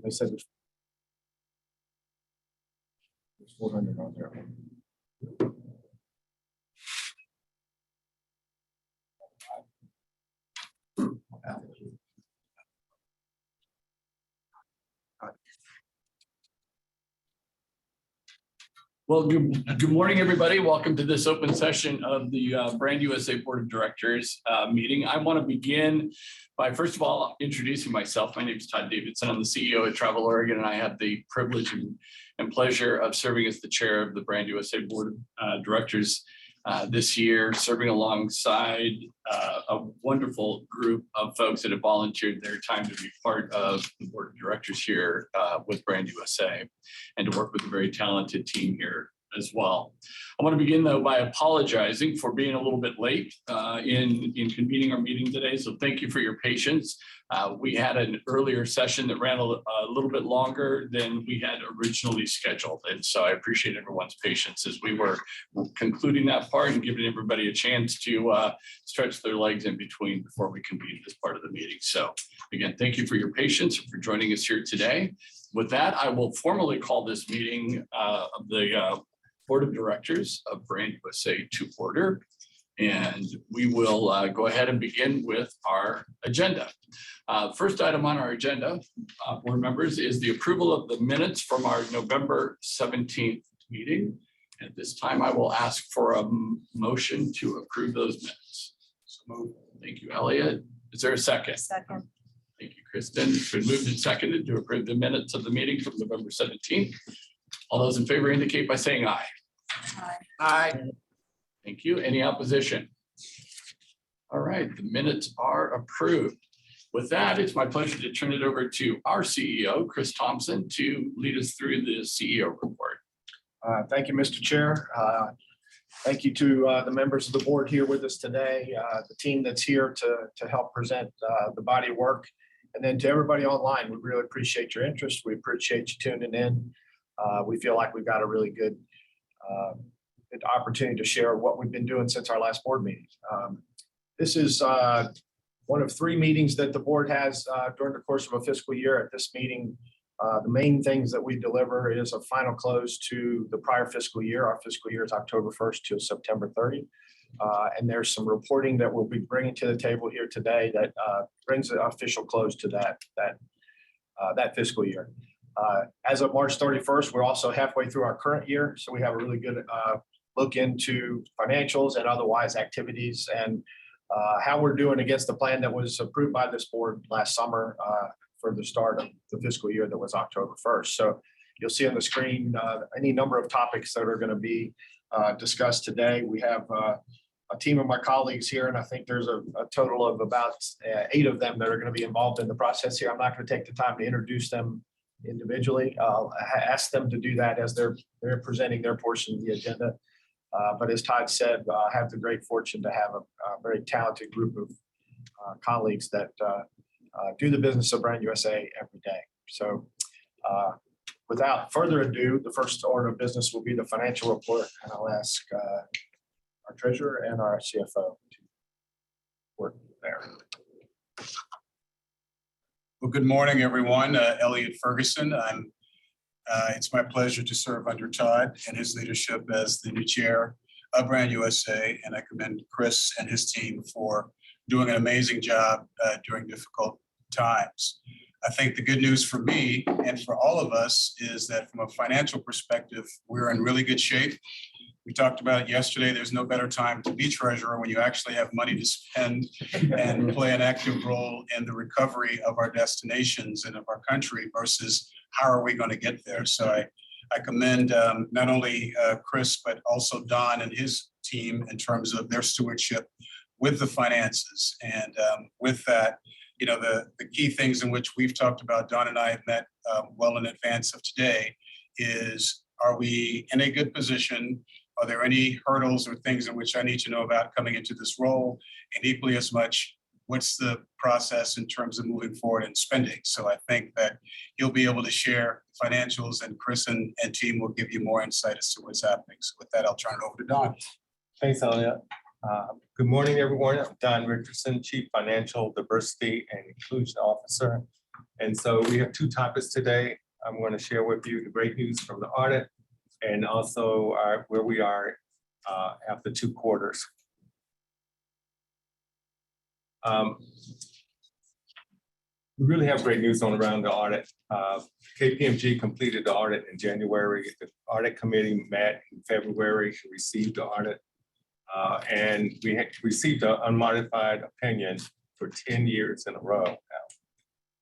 They said there's 400 on there. Well, good morning, everybody. Welcome to this open session of the Brand USA Board of Directors meeting. I want to begin by, first of all, introducing myself. My name is Todd Davidson. I'm the CEO at Travel Oregon, and I have the privilege and pleasure of serving as the chair of the Brand USA Board of Directors this year, serving alongside a wonderful group of folks that have volunteered their time to be part of the board of directors here with Brand USA and to work with a very talented team here as well. I want to begin though by apologizing for being a little bit late in convening our meeting today. So thank you for your patience. We had an earlier session that ran a little bit longer than we had originally scheduled. And so I appreciate everyone's patience as we were concluding that part and giving everybody a chance to stretch their legs in between before we convene this part of the meeting. So again, thank you for your patience and for joining us here today. With that, I will formally call this meeting of the Board of Directors of Brand USA to order. And we will go ahead and begin with our agenda. First item on our agenda, board members, is the approval of the minutes from our November 17th meeting. At this time, I will ask for a motion to approve those minutes. So moved. Thank you, Elliot. Is there a second? Second. Thank you, Kristen. It's been moved and seconded to approve the minutes of the meeting from November 17th. All those in favor indicate by saying aye. Aye. Aye. Thank you. Any opposition? All right, the minutes are approved. With that, it's my pleasure to turn it over to our CEO, Chris Thompson, to lead us through the CEO report. Thank you, Mr. Chair. Thank you to the members of the board here with us today, the team that's here to help present the body of work. And then to everybody online, we really appreciate your interest. We appreciate you tuning in. We feel like we've got a really good opportunity to share what we've been doing since our last board meeting. This is one of 3 meetings that the board has during the course of a fiscal year. At this meeting, the main things that we deliver is a final close to the prior fiscal year. Our fiscal year is October 1st to September 30. And there's some reporting that we'll be bringing to the table here today that brings an official close to that fiscal year. As of March 31st, we're also halfway through our current year. So we have a really good look into financials and otherwise activities and how we're doing against the plan that was approved by this board last summer for the start of the fiscal year that was October 1st. So you'll see on the screen any number of topics that are going to be discussed today. We have a team of my colleagues here, and I think there's a total of about 8 of them that are going to be involved in the process here. I'm not going to take the time to introduce them individually. I'll ask them to do that as they're presenting their portion of the agenda. But as Todd said, I have the great fortune to have a very talented group of colleagues that do the business of Brand USA every day. So without further ado, the first order of business will be the financial report, and I'll ask our treasurer and our CFO to work there. Well, good morning, everyone. Elliot Ferguson. It's my pleasure to serve under Todd and his leadership as the new chair of Brand USA, and I commend Chris and his team for doing an amazing job during difficult times. I think the good news for me and for all of us is that from a financial perspective, we're in really good shape. We talked about it yesterday. There's no better time to be treasurer when you actually have money to spend and play an active role in the recovery of our destinations and of our country versus how are we going to get there. So I commend not only Chris, but also Don and his team in terms of their stewardship with the finances. And with that, you know, the key things in which we've talked about, Don and I have met well in advance of today, is are we in a good position? Are there any hurdles or things in which I need to know about coming into this role? And equally as much, what's the process in terms of moving forward and spending? So I think that he'll be able to share financials, and Chris and team will give you more insight as to what's happening. So with that, I'll turn it over to Don. Thanks, Elliot. Good morning, everyone. I'm Don Richardson, Chief Financial Diversity and Inclusion Officer. And so we have two topics today. I'm going to share with you the great news from the audit and also where we are after 2 quarters. We really have great news on around the audit. KPMG completed the audit in January. The audit committee met in February and received the audit. And we had received an unmodified opinion for 10 years in a row now.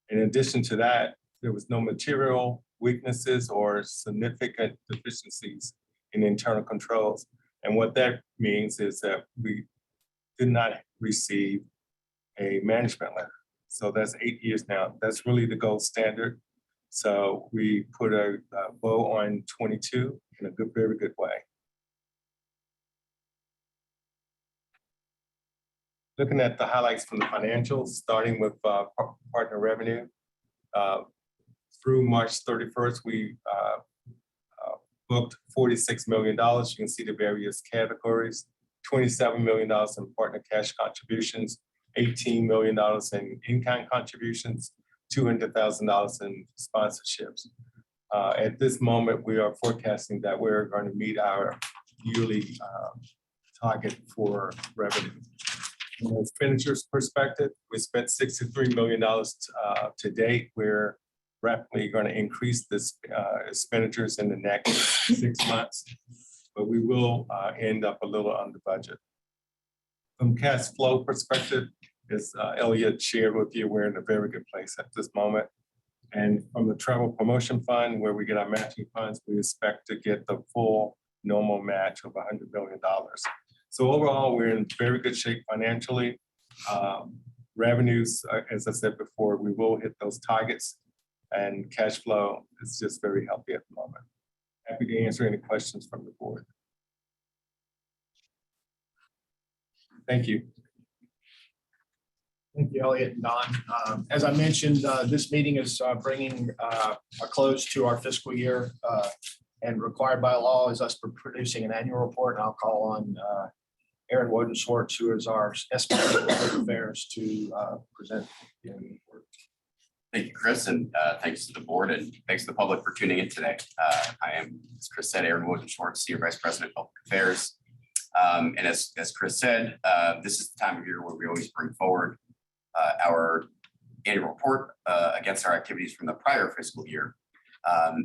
In addition to that, there was no material weaknesses or significant deficiencies in internal controls. And what that means is that we did not receive a management letter. So that's 8 years now. That's really the gold standard. So we put a bow on 22 in a good, very good way. Looking at the highlights from the financials, starting with partner revenue. Through March 31st, we booked $46 million. You can see the various categories, $27 million in partner cash contributions, $18 million in in-kind contributions, $200,000 in sponsorships. At this moment, we are forecasting that we're going to meet our yearly target for revenue. From an expenditures perspective, we spent $63 million to date. We're rapidly going to increase this expenditures in the next 6 months, but we will end up a little under budget. From cash flow perspective, as Elliot shared with you, we're in a very good place at this moment. And from the travel promotion fund, where we get our matching funds, we expect to get the full normal match of $100 million. So overall, we're in very good shape financially. Revenues, as I said before, we will hit those targets, and cash flow is just very healthy at the moment. Happy to answer any questions from the board. Thank you. Thank you, Elliot and Don. As I mentioned, this meeting is bringing a close to our fiscal year, and required by law is us producing an annual report. And I'll call on Aaron Woden Schwartz, who is our SVP of Corporate Affairs, to present the annual report. Thank you, Chris, and thanks to the board and thanks to the public for tuning in today. I am, as Chris said, Aaron Woden Schwartz, Senior Vice President of Public Affairs. And as Chris said, this is the time of year where we always bring forward our annual report against our activities from the prior fiscal year.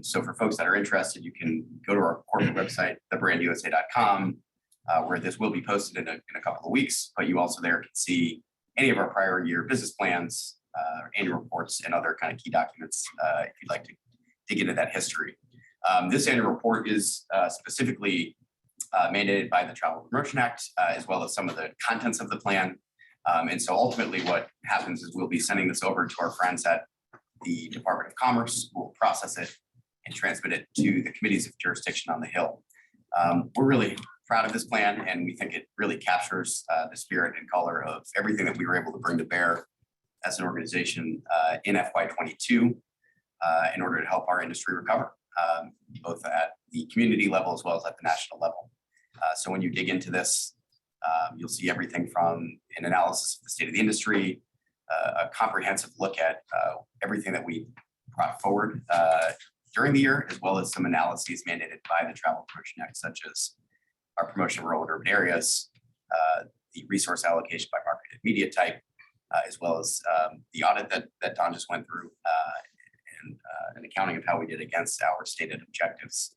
So for folks that are interested, you can go to our corporate website, thebrandusa.com, where this will be posted in a couple of weeks, but you also there can see any of our prior year business plans, annual reports, and other kind of key documents if you'd like to dig into that history. This annual report is specifically mandated by the Travel Promotion Act, as well as some of the contents of the plan. And so ultimately what happens is we'll be sending this over to our friends at the Department of Commerce, who will process it and transmit it to the committees of jurisdiction on the Hill. We're really proud of this plan, and we think it really captures the spirit and color of everything that we were able to bring to bear as an organization in FY22 in order to help our industry recover, both at the community level as well as at the national level. So when you dig into this, you'll see everything from an analysis of the state of the industry, a comprehensive look at everything that we brought forward during the year, as well as some analyses mandated by the Travel Promotion Act, such as our promotion of rural and urban areas, the resource allocation by marketed media type, as well as the audit that Don just went through, and an accounting of how we did against our stated objectives.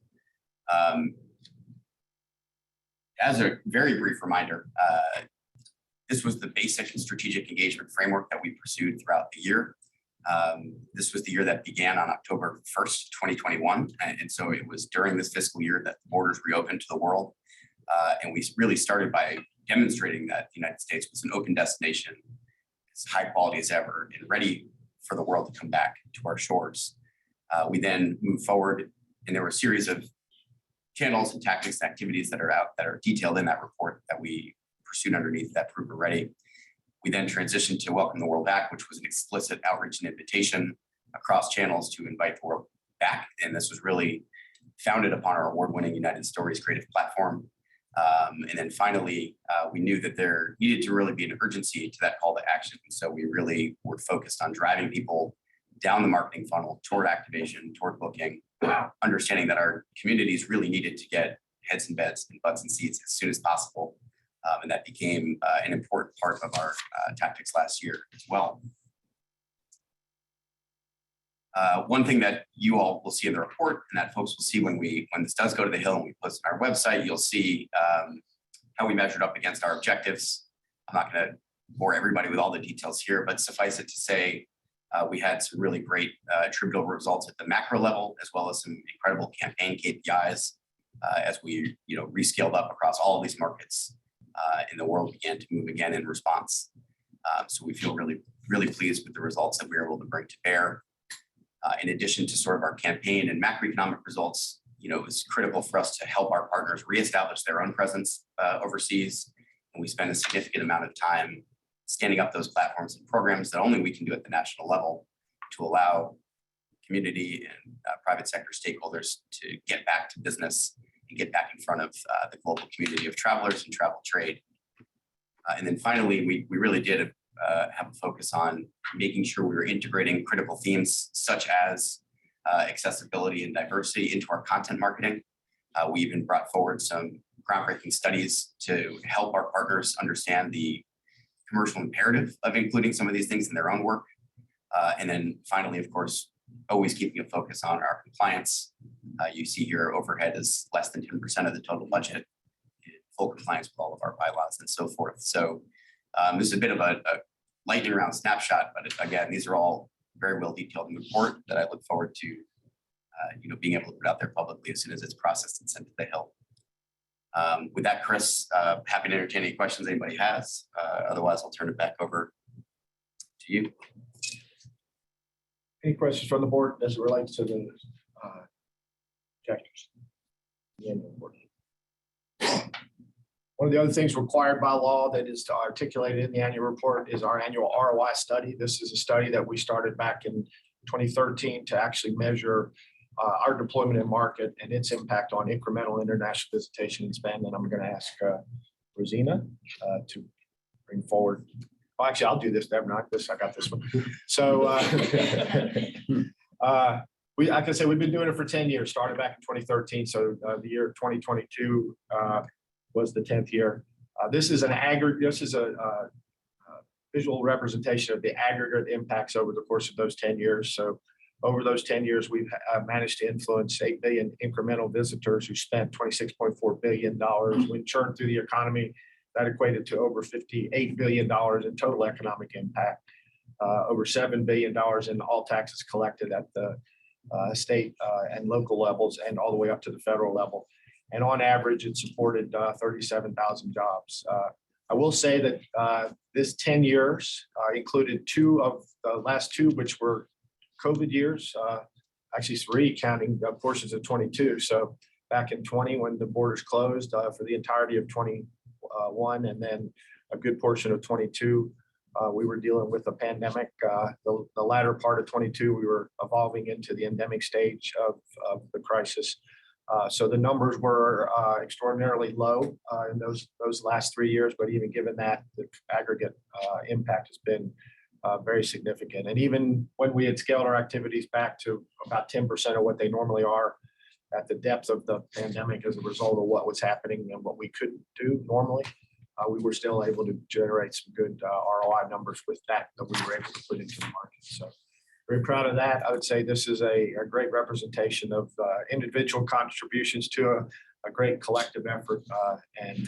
As a very brief reminder, this was the basic strategic engagement framework that we pursued throughout the year. This was the year that began on October 1st, 2021. And so it was during this fiscal year that the borders reopened to the world. And we really started by demonstrating that the United States was an open destination, as high quality as ever, and ready for the world to come back to our shores. We then moved forward, and there were a series of channels and tactics and activities that are detailed in that report that we pursued underneath that Prove We're Ready. We then transitioned to Welcome the World Back, which was an explicit outreach and invitation across channels to invite the world back. And this was really founded upon our award-winning United Stories creative platform. And then finally, we knew that there needed to really be an urgency to that call to action. So we really were focused on driving people down the marketing funnel toward activation, toward booking, understanding that our communities really needed to get heads and beds and butts and seats as soon as possible. And that became an important part of our tactics last year as well. One thing that you all will see in the report and that folks will see when this does go to the Hill and we post on our website, you'll see how we measured up against our objectives. I'm not going to bore everybody with all the details here, but suffice it to say, we had some really great attributable results at the macro level, as well as some incredible campaign KPIs as we rescaled up across all of these markets and the world began to move again in response. So we feel really, really pleased with the results that we were able to bring to bear. In addition to sort of our campaign and macroeconomic results, it was critical for us to help our partners reestablish their own presence overseas. And we spend a significant amount of time standing up those platforms and programs that only we can do at the national level to allow community and private sector stakeholders to get back to business and get back in front of the global community of travelers and travel trade. And then finally, we really did have a focus on making sure we were integrating critical themes such as accessibility and diversity into our content marketing. We even brought forward some groundbreaking studies to help our partners understand the commercial imperative of including some of these things in their own work. And then finally, of course, always keeping a focus on our compliance. You see here overhead is less than 10% of the total budget, full compliance with all of our bylaws and so forth. So this is a bit of a lightning round snapshot, but again, these are all very well detailed in the report that I look forward to being able to put out there publicly as soon as it's processed and sent to the Hill. With that, Chris, happy to entertain any questions anybody has. Otherwise, I'll turn it back over to you. Any questions from the board as it relates to the objectives? The annual report. One of the other things required by law that is articulated in the annual report is our annual ROI study. This is a study that we started back in 2013 to actually measure our deployment in market and its impact on incremental international visitation and spend. And I'm going to ask Rosina to bring forward. Well, actually, I'll do this. I got this one. So I can say we've been doing it for 10 years, started back in 2013. So the year 2022 was the 10th year. This is an aggregate. This is a visual representation of the aggregate impacts over the course of those 10 years. So over those 10 years, we've managed to influence 8 billion incremental visitors who spent $26.4 billion. When churned through the economy, that equated to over $58 billion in total economic impact, over $7 billion in all taxes collected at the state and local levels and all the way up to the federal level. And on average, it supported 37,000 jobs. I will say that this 10 years included 2 of the last 2, which were COVID years, actually 3 counting portions of 22. So back in 20, when the borders closed for the entirety of 21, and then a good portion of 22, we were dealing with a pandemic. The latter part of 22, we were evolving into the endemic stage of the crisis. So the numbers were extraordinarily low in those last 3 years, but even given that, the aggregate impact has been very significant. And even when we had scaled our activities back to about 10% of what they normally are at the depth of the pandemic as a result of what was happening and what we couldn't do normally, we were still able to generate some good ROI numbers with that we were able to put into the market. So very proud of that. I would say this is a great representation of individual contributions to a great collective effort. And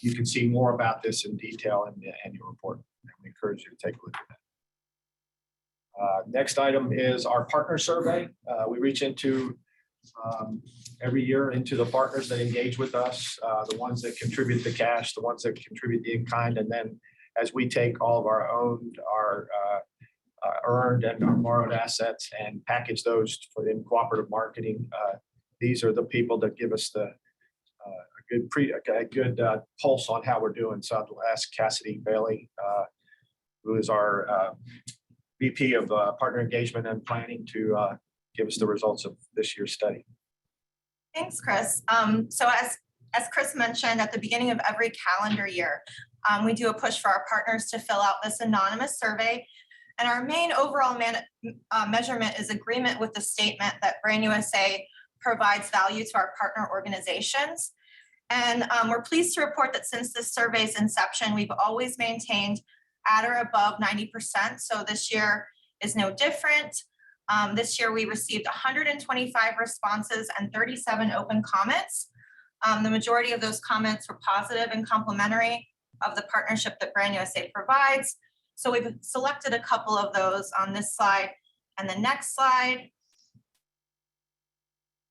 you can see more about this in detail in the annual report. We encourage you to take a look at that. Next item is our partner survey. We reach into every year into the partners that engage with us, the ones that contribute the cash, the ones that contribute the in-kind, and then as we take all of our owned, our earned and our borrowed assets and package those for in cooperative marketing, these are the people that give us the a good pulse on how we're doing. So I'll ask Cassidy Bailey, who is our VP of Partner Engagement and Planning, to give us the results of this year's study. Thanks, Chris. So as Chris mentioned, at the beginning of every calendar year, we do a push for our partners to fill out this anonymous survey And our main overall measurement is agreement with the statement that Brand USA provides value to our partner organizations. And we're pleased to report that since this survey's inception, we've always maintained at or above 90%. So this year is no different. This year we received 125 responses and 37 open comments. The majority of those comments were positive and complimentary of the partnership that Brand USA provides. So we've selected a couple of those on this slide and the next slide.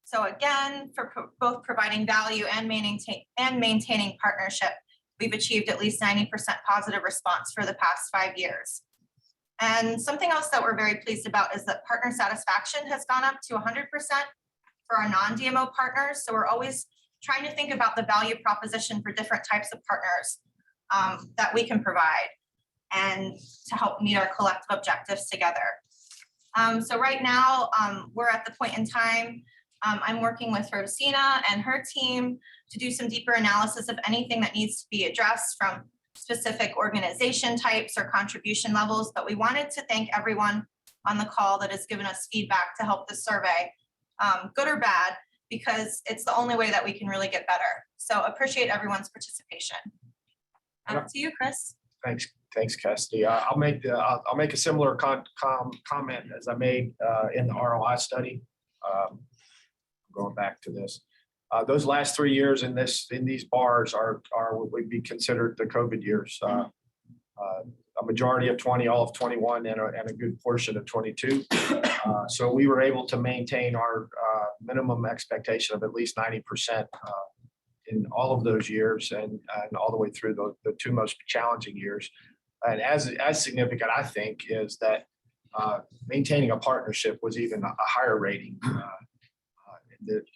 So again, for both providing value and maintaining partnership, we've achieved at least 90% positive response for the past 5 years. And something else that we're very pleased about is that partner satisfaction has gone up to 100% for our non-DMO partners. So we're always trying to think about the value proposition for different types of partners that we can provide and to help meet our collective objectives together. So right now, we're at the point in time, I'm working with Rosina and her team to do some deeper analysis of anything that needs to be addressed from specific organization types or contribution levels. But we wanted to thank everyone on the call that has given us feedback to help the survey, good or bad, because it's the only way that we can really get better. So appreciate everyone's participation. Back to you, Chris. Thanks, Cassidy. I'll make a similar comment as I made in the ROI study. Going back to this, those last 3 years in these bars are what would be considered the COVID years. A majority of 20, all of 21, and a good portion of 22. So we were able to maintain our minimum expectation of at least 90% in all of those years, and all the way through the two most challenging years. And as significant, I think, is that maintaining a partnership was even a higher rating.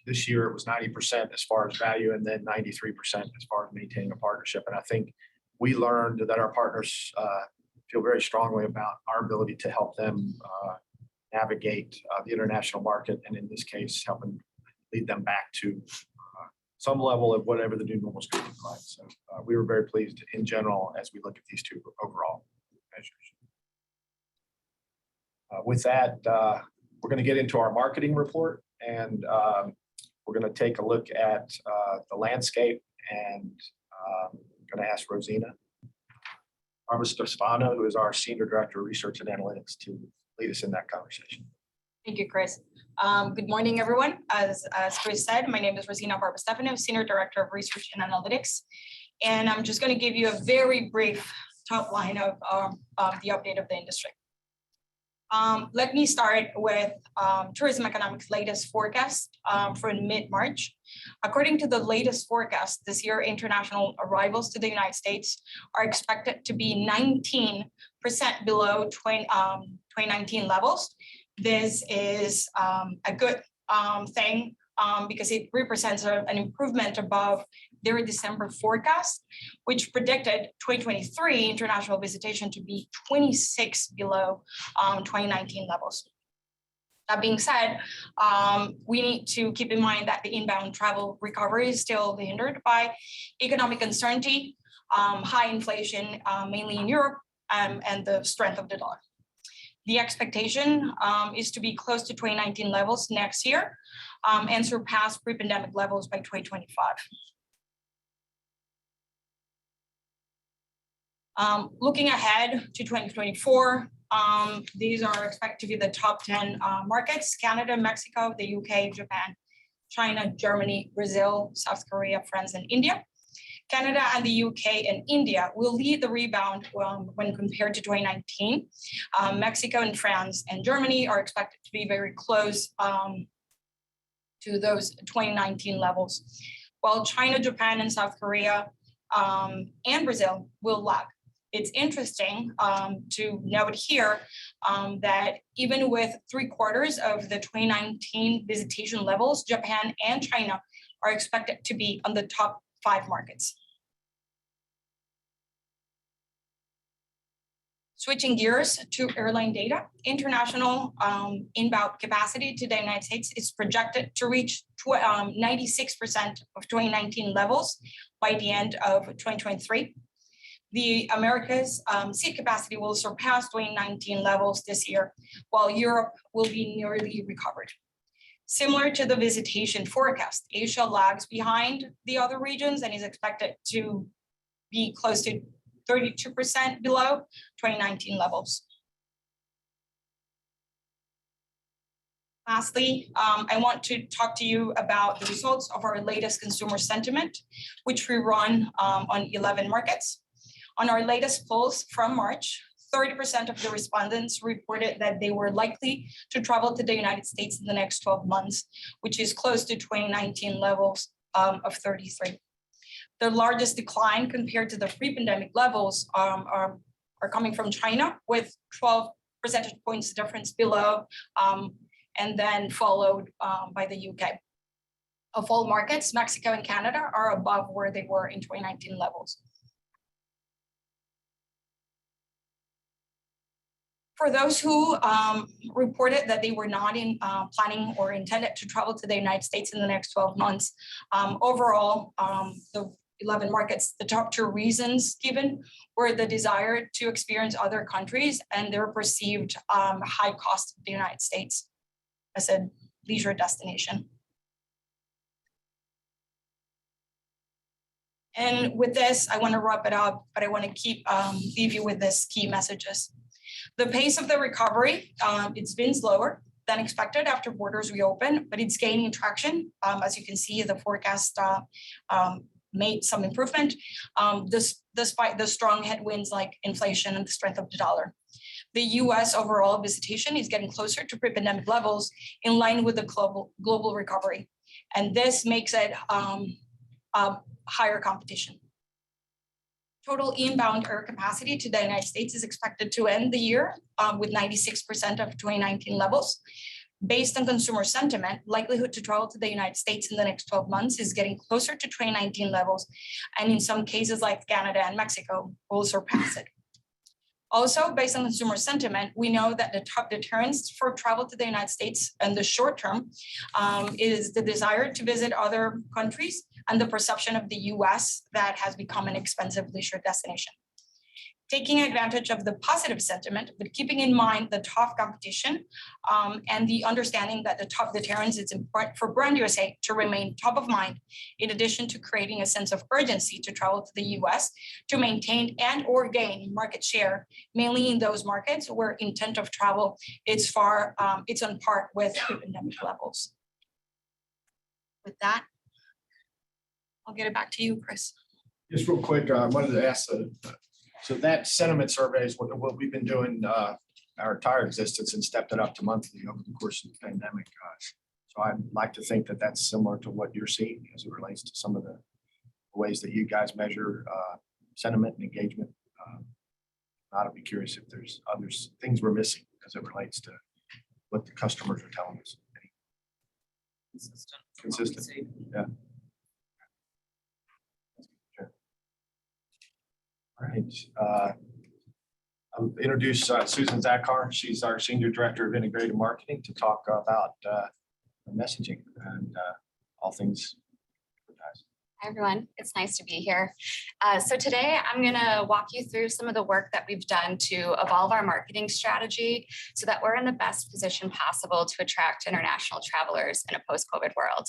This year it was 90% as far as value, and then 93% as far as maintaining a partnership. And I think we learned that our partners feel very strongly about our ability to help them navigate the international market, and in this case, helping lead them back to some level of whatever the new normal is going to look like. So we were very pleased in general as we look at these two overall measures. With that, we're going to get into our marketing report, and we're going to take a look at the landscape, and I'm going to ask Rosina Stefano, who is our Senior Director of Research and Analytics, to lead us in that conversation. Thank you, Chris. Good morning, everyone. As Chris said, my name is Rosina Stefano, Senior Director of Research and Analytics. And I'm just going to give you a very brief top line of the update of the industry. Let me start with Tourism Economics' latest forecast for mid-March. According to the latest forecast, this year international arrivals to the United States are expected to be 19% below 2019 levels. This is a good thing because it represents an improvement above their December forecast, which predicted 2023 international visitation to be 26 below 2019 levels. That being said, we need to keep in mind that the inbound travel recovery is still hindered by economic uncertainty, high inflation, mainly in Europe, and the strength of the dollar. The expectation is to be close to 2019 levels next year and surpass pre-pandemic levels by 2025. Looking ahead to 2024, these are expected to be the top 10 markets: Canada, Mexico, the UK, Japan, China, Germany, Brazil, South Korea, France, and India. Canada and the UK and India will lead the rebound when compared to 2019. Mexico and France and Germany are expected to be very close to those 2019 levels, while China, Japan, and South Korea and Brazil will lag. It's interesting to note here that even with 3/4 of the 2019 visitation levels, Japan and China are expected to be on the top 5 markets. Switching gears to airline data, international inbound capacity to the United States is projected to reach 96% of 2019 levels by the end of 2023. the Americas seat capacity will surpass 2019 levels this year, while Europe will be nearly recovered. Similar to the visitation forecast, Asia lags behind the other regions and is expected to be close to 32% below 2019 levels. Lastly, I want to talk to you about the results of our latest consumer sentiment, which we run on 11 markets. On our latest polls from March, 30% of the respondents reported that they were likely to travel to the United States in the next 12 months, which is close to 2019 levels of 33. The largest decline compared to the pre-pandemic levels are coming from China, with 12 percentage points difference below, and then followed by the UK. Of all markets, Mexico and Canada are above where they were in 2019 levels. For those who reported that they were not planning or intended to travel to the United States in the next 12 months, overall, the 11 markets, the top two reasons given were the desire to experience other countries and their perceived high cost of the United States as a leisure destination. And with this, I want to wrap it up, but I want to leave you with this key messages. The pace of the recovery, it's been slower than expected after borders reopen, but it's gaining traction. As you can see, the forecast made some improvement, despite the strong headwinds like inflation and the strength of the dollar. The US overall visitation is getting closer to pre-pandemic levels in line with the global recovery. And this makes it higher competition. Total inbound air capacity to the United States is expected to end the year with 96% of 2019 levels. Based on consumer sentiment, likelihood to travel to the United States in the next 12 months is getting closer to 2019 levels. And in some cases like Canada and Mexico will surpass it. Also, based on consumer sentiment, we know that the top deterrents for travel to the United States in the short term is the desire to visit other countries and the perception of the US that has become an expensive leisure destination. Taking advantage of the positive sentiment, but keeping in mind the tough competition and the understanding that the top deterrents, it's important for Brand USA to remain top of mind, in addition to creating a sense of urgency to travel to the US to maintain and or gain market share, mainly in those markets where intent of travel is it's on par with pre-pandemic levels. With that, I'll get it back to you, Chris. Just real quick, I wanted to ask, so that sentiment survey is what we've been doing our entire existence and stepped it up to monthly over the course of the pandemic. So I'd like to think that that's similar to what you're seeing as it relates to some of the ways that you guys measure sentiment and engagement. I'd be curious if there's other things we're missing as it relates to what the customers are telling us. Consistent, yeah. All right. I'll introduce Susan Zakar. She's our Senior Director of Integrated Marketing to talk about messaging and all things advertising. Hi, everyone. It's nice to be here. So today I'm going to walk you through some of the work that we've done to evolve our marketing strategy so that we're in the best position possible to attract international travelers in a post-COVID world.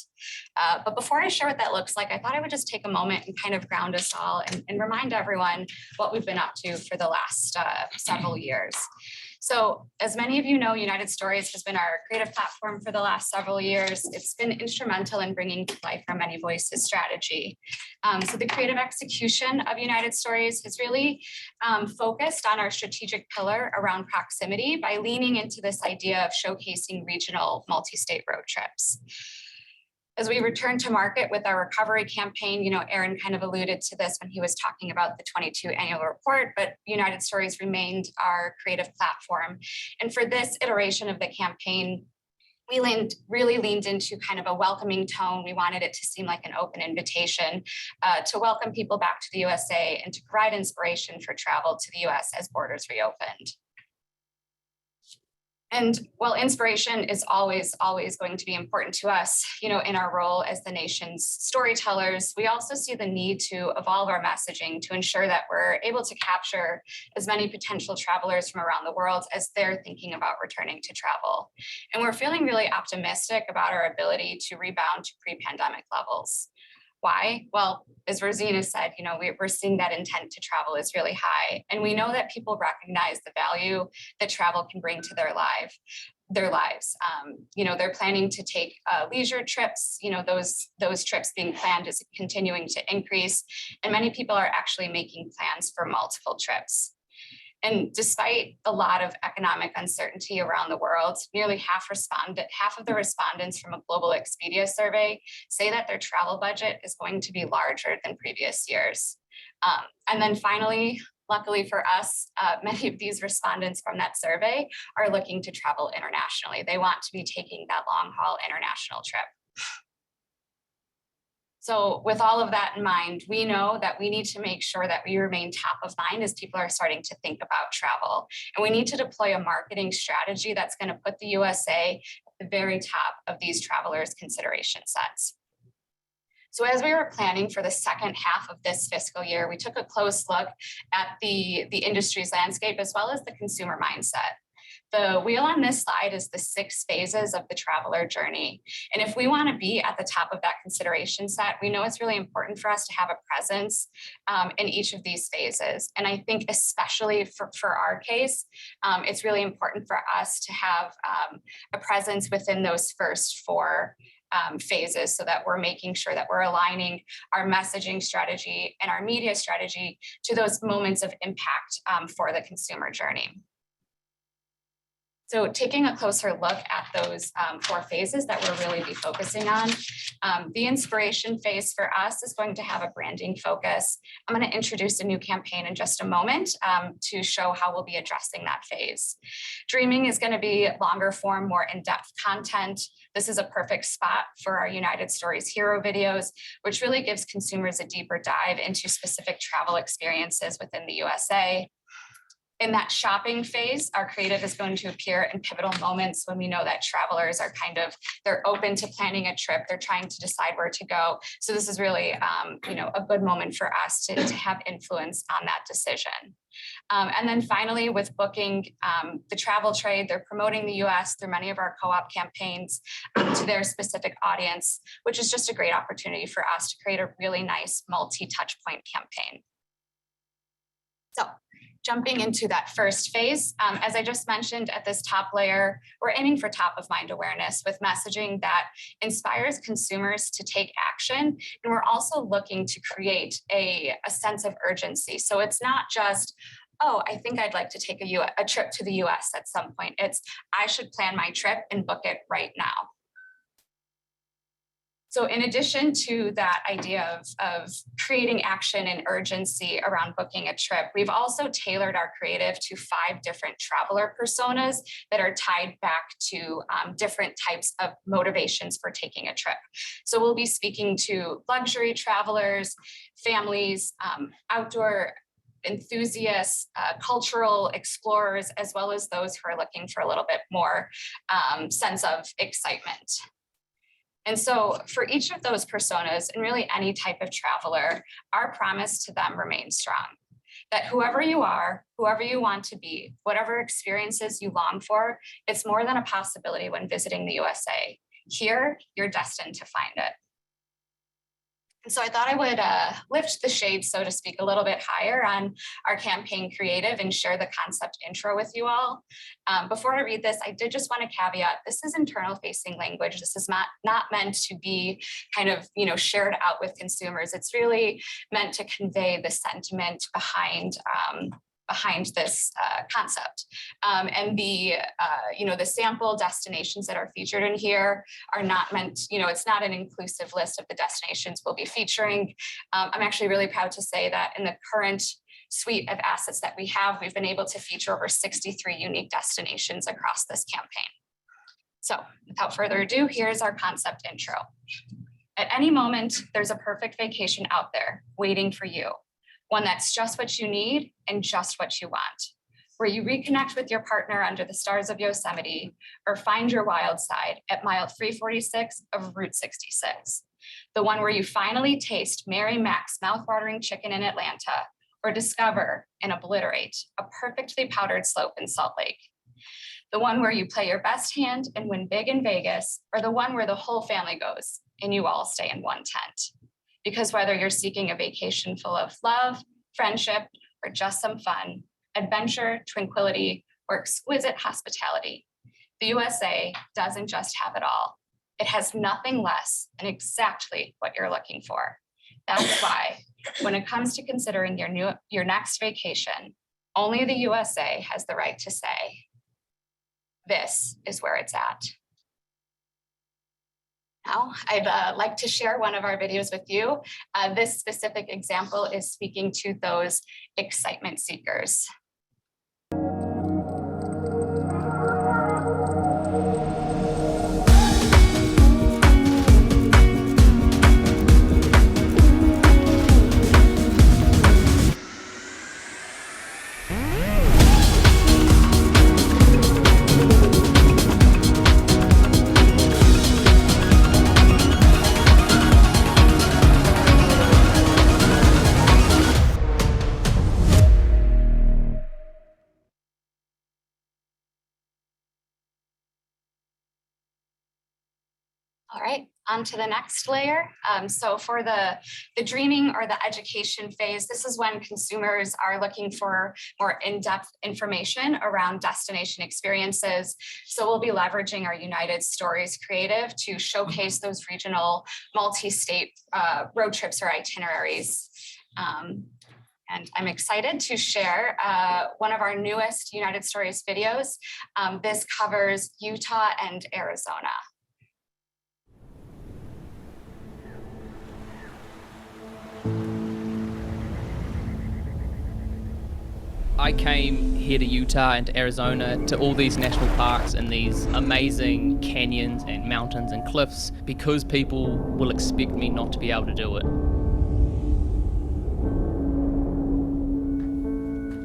But before I share what that looks like, I thought I would just take a moment and kind of ground us all and remind everyone what we've been up to for the last several years. So as many of you know, United Stories has been our creative platform for the last several years. It's been instrumental in bringing to life our Many Voices strategy. So the creative execution of United Stories has really focused on our strategic pillar around proximity by leaning into this idea of showcasing regional multi-state road trips. As we return to market with our recovery campaign, you know, Aaron kind of alluded to this when he was talking about the 22 annual report, but United Stories remained our creative platform. And for this iteration of the campaign, we really leaned into kind of a welcoming tone. We wanted it to seem like an open invitation to welcome people back to the USA and to provide inspiration for travel to the US as borders reopened. And while inspiration is always going to be important to us, in our role as the nation's storytellers, we also see the need to evolve our messaging to ensure that we're able to capture as many potential travelers from around the world as they're thinking about returning to travel. And we're feeling really optimistic about our ability to rebound to pre-pandemic levels. Why? Well, as Rosina said, we're seeing that intent to travel is really high. And we know that people recognize the value that travel can bring to their lives. They're planning to take leisure trips, those trips being planned is continuing to increase. And many people are actually making plans for multiple trips. And despite a lot of economic uncertainty around the world, nearly half of the respondents from a global Expedia survey say that their travel budget is going to be larger than previous years. And then finally, luckily for us, many of these respondents from that survey are looking to travel internationally. They want to be taking that long haul international trip. So with all of that in mind, we know that we need to make sure that we remain top of mind as people are starting to think about travel. And we need to deploy a marketing strategy that's going to put the USA at the very top of these travelers' consideration sets. So as we were planning for the second half of this fiscal year, we took a close look at the industry's landscape as well as the consumer mindset. The wheel on this slide is the 6 phases of the traveler journey. And if we want to be at the top of that consideration set, we know it's really important for us to have a presence in each of these phases. And I think especially for our case, it's really important for us to have a presence within those first 4 phases so that we're making sure that we're aligning our messaging strategy and our media strategy to those moments of impact for the consumer journey. So taking a closer look at those 4 phases that we're really be focusing on, the inspiration phase for us is going to have a branding focus. I'm going to introduce a new campaign in just a moment to show how we'll be addressing that phase. Dreaming is going to be longer form, more in-depth content. This is a perfect spot for our United Stories hero videos, which really gives consumers a deeper dive into specific travel experiences within the USA. In that shopping phase, our creative is going to appear in pivotal moments when we know that travelers are they're open to planning a trip, they're trying to decide where to go. So this is really, a good moment for us to have influence on that decision. And then finally, with booking, the travel trade, they're promoting the US through many of our co-op campaigns to their specific audience, which is just a great opportunity for us to create a really nice multi-touch point campaign. So jumping into that first phase, as I just mentioned at this top layer, we're aiming for top of mind awareness with messaging that inspires consumers to take action. And we're also looking to create a sense of urgency. So it's not just, oh, I think I'd like to take a trip to the US at some point. It's, I should plan my trip and book it right now. So in addition to that idea of creating action and urgency around booking a trip, we've also tailored our creative to 5 different traveler personas that are tied back to different types of motivations for taking a trip. So we'll be speaking to luxury travelers, families, outdoor enthusiasts, cultural explorers, as well as those who are looking for a little bit more sense of excitement. And so for each of those personas, and really any type of traveler, our promise to them remains strong. That whoever you are, whoever you want to be, whatever experiences you long for, it's more than a possibility when visiting the USA. Here, you're destined to find it. And so I thought I would lift the shades, so to speak, a little bit higher on our campaign creative and share the concept intro with you all. Before I read this, I did just want to caveat, this is internal facing language. This is not meant to be kind of, shared out with consumers. It's really meant to convey the sentiment behind this concept. And the sample destinations that are featured in here are not meant, it's not an inclusive list of the destinations we'll be featuring. I'm actually really proud to say that in the current suite of assets that we have, we've been able to feature over 63 unique destinations across this campaign. So without further ado, here's our concept intro. At any moment, there's a perfect vacation out there waiting for you. One that's just what you need and just what you want. where you reconnect with your partner under the stars of Yosemite or find your wild side at mile 346 of Route 66. The one where you finally taste Mary Mac's mouthwatering chicken in Atlanta or discover and obliterate a perfectly powdered slope in Salt Lake. The one where you play your best hand and win big in Vegas, or the one where the whole family goes and you all stay in one tent. Because whether you're seeking a vacation full of love, friendship, or just some fun, adventure, tranquility, or exquisite hospitality, the USA doesn't just have it all. It has nothing less than exactly what you're looking for. That's why, when it comes to considering your next vacation, only the USA has the right to say, this is where it's at. Now, I'd like to share one of our videos with you. This specific example is speaking to those excitement seekers. All right, on to the next layer. So for the dreaming or the education phase, this is when consumers are looking for more in-depth information around destination experiences. So we'll be leveraging our United Stories creative to showcase those regional multi-state road trips or itineraries. And I'm excited to share one of our newest United Stories videos. This covers Utah and Arizona. I came here to Utah and to Arizona to all these national parks and these amazing canyons and mountains and cliffs because people will expect me not to be able to do it.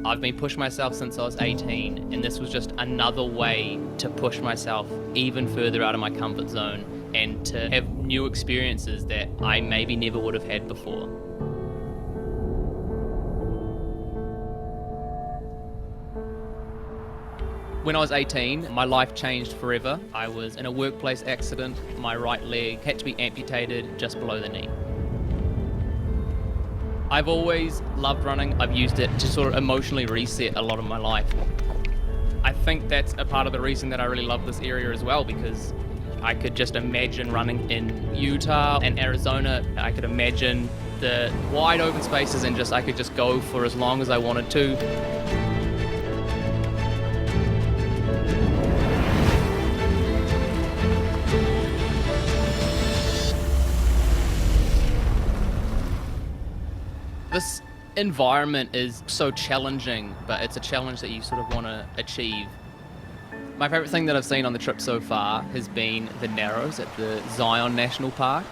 I've been pushing myself since I was 18, and this was just another way to push myself even further out of my comfort zone and to have new experiences that I maybe never would have had before. When I was 18, my life changed forever. I was in a workplace accident. My right leg had to be amputated just below the knee. I've always loved running. I've used it to sort of emotionally reset a lot of my life. I think that's a part of the reason that I really love this area as well, because I could just imagine running in Utah and Arizona. I could imagine the wide open spaces and I could just go for as long as I wanted to. This environment is so challenging, but it's a challenge that you sort of want to achieve. My favorite thing that I've seen on the trip so far has been the Narrows at the Zion National Park.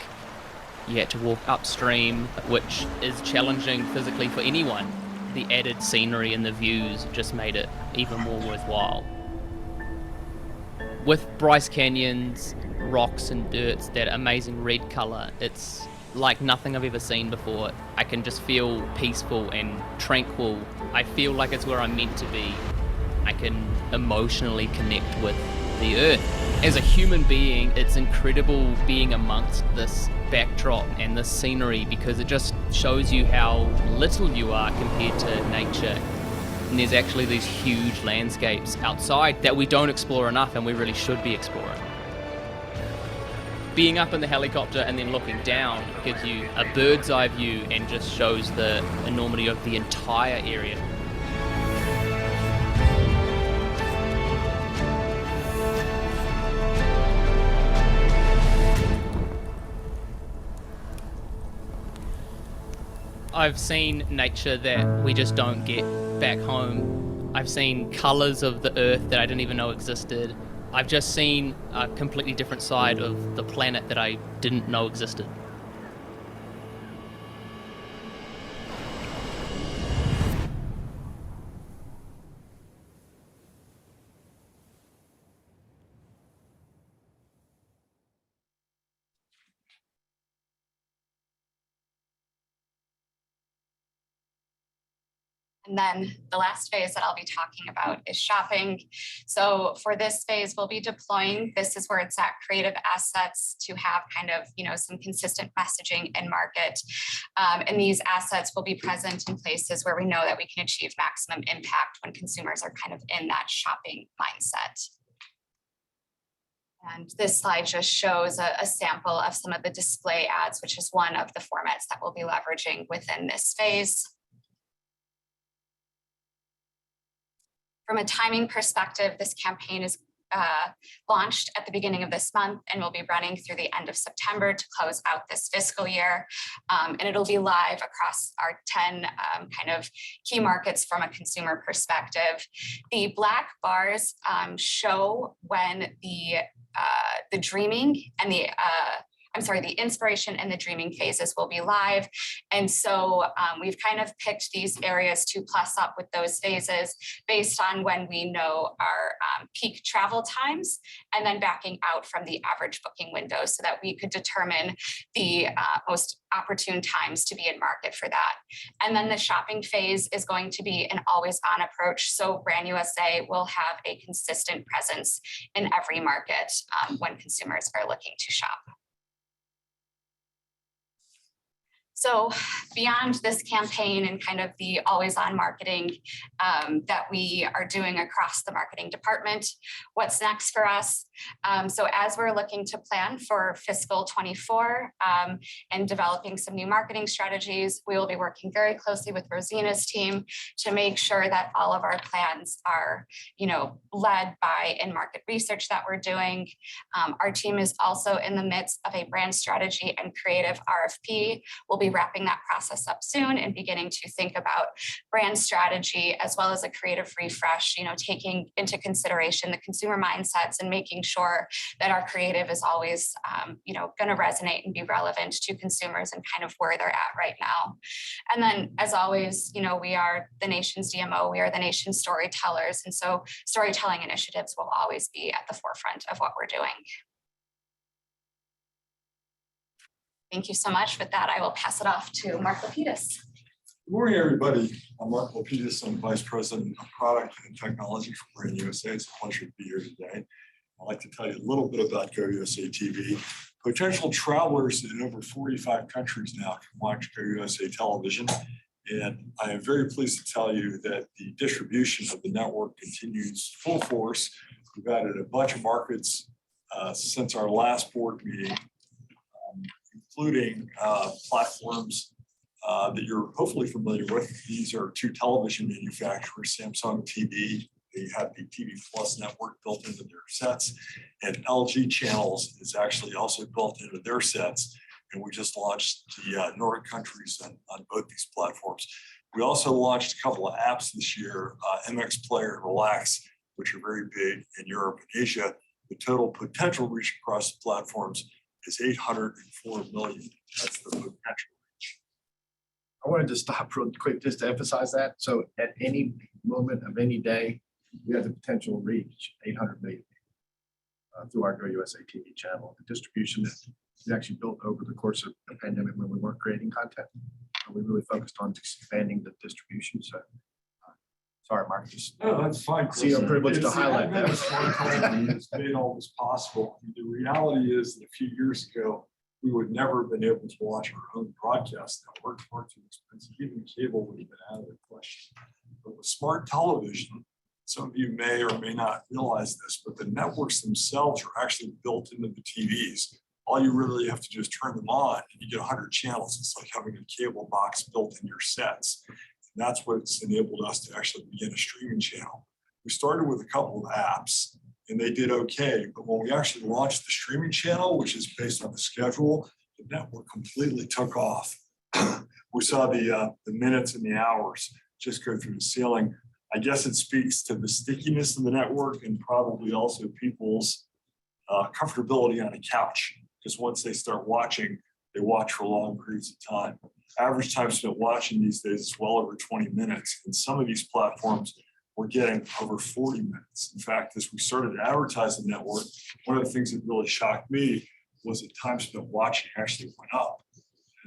You had to walk upstream, which is challenging physically for anyone. The added scenery and the views just made it even more worthwhile. With Bryce Canyon's rocks and dirts, that amazing red color, it's like nothing I've ever seen before. I can just feel peaceful and tranquil. I feel like it's where I'm meant to be. I can emotionally connect with the earth. As a human being, it's incredible being amongst this backdrop and this scenery because it just shows you how little you are compared to nature. And there's actually these huge landscapes outside that we don't explore enough and we really should be exploring. Being up in the helicopter and then looking down gives you a bird's eye view and just shows the enormity of the entire area. I've seen nature that we just don't get back home. I've seen colors of the earth that I didn't even know existed. I've just seen a completely different side of the planet that I didn't know existed. And then the last phase that I'll be talking about is shopping. So for this phase, we'll be deploying, this is where it's at, creative assets to have kind of, some consistent messaging in market. And these assets will be present in places where we know that we can achieve maximum impact when consumers are kind of in that shopping mindset. And this slide just shows a sample of some of the display ads, which is one of the formats that we'll be leveraging within this phase. From a timing perspective, this campaign is launched at the beginning of this month and will be running through the end of September to close out this fiscal year. And it'll be live across our 10 kind of key markets from a consumer perspective. The black bars show when the dreaming and the inspiration and the dreaming phases will be live. And so we've kind of picked these areas to plus up with those phases based on when we know our peak travel times, and then backing out from the average booking window so that we could determine the most opportune times to be in market for that. And then the shopping phase is going to be an always on approach. So Brand USA will have a consistent presence in every market when consumers are looking to shop. So beyond this campaign and kind of the always on marketing that we are doing across the marketing department, what's next for us? So as we're looking to plan for fiscal 24 and developing some new marketing strategies, we will be working very closely with Rosina's team to make sure that all of our plans are, led by in-market research that we're doing. Our team is also in the midst of a brand strategy and creative RFP. We'll be wrapping that process up soon and beginning to think about brand strategy as well as a creative refresh, taking into consideration the consumer mindsets and making sure that our creative is always, going to resonate and be relevant to consumers and kind of where they're at right now. And then, as always, we are the nation's DMO, we are the nation's storytellers. And so storytelling initiatives will always be at the forefront of what we're doing. Thank you so much. With that, I will pass it off to Mark Lapidus. Good morning, everybody. I'm Mark Lapidus. I'm Vice President of Product and Technology for Brand USA. It's a pleasure to be here today. I'd like to tell you a little bit about Go USA TV. Potential travelers in over 45 countries now can watch Go USA television. And I am very pleased to tell you that the distribution of the network continues full force. We've added a bunch of markets since our last board meeting, including platforms that you're hopefully familiar with. These are two television manufacturers, Samsung TV. They have the TV Plus network built into their sets, and LG Channels is actually also built into their sets. And we just launched the Nordic countries on both these platforms. We also launched a couple of apps this year, MX Player and Relax, which are very big in Europe and Asia. The total potential reach across the platforms is 804 million. That's the potential reach. I wanted to stop real quick just to emphasize that. So at any moment of any day, we have the potential to reach 800 million through our Go USA TV channel. The distribution is actually built over the course of the pandemic when we weren't creating content. We really focused on expanding the distribution. So sorry, Mark. No, that's fine. See your privilege to highlight that. It's made all this possible. The reality is that a few years ago, we would never have been able to watch our own broadcast network. Far too expensive. Even cable would have been out of the question. But with smart television, some of you may or may not realize this, but the networks themselves are actually built into the TVs. All you really have to do is turn them on and you get 100 channels. It's like having a cable box built in your sets. And that's what's enabled us to actually begin a streaming channel. We started with a couple of apps and they did okay. But when we actually launched the streaming channel, which is based on the schedule, the network completely took off. We saw the minutes and the hours just go through the ceiling. I guess it speaks to the stickiness of the network and probably also people's comfortability on a couch. Because once they start watching, they watch for long periods of time. Average time spent watching these days is well over 20 minutes. And some of these platforms, we're getting over 40 minutes. In fact, as we started to advertise the network, one of the things that really shocked me was that time spent watching actually went up.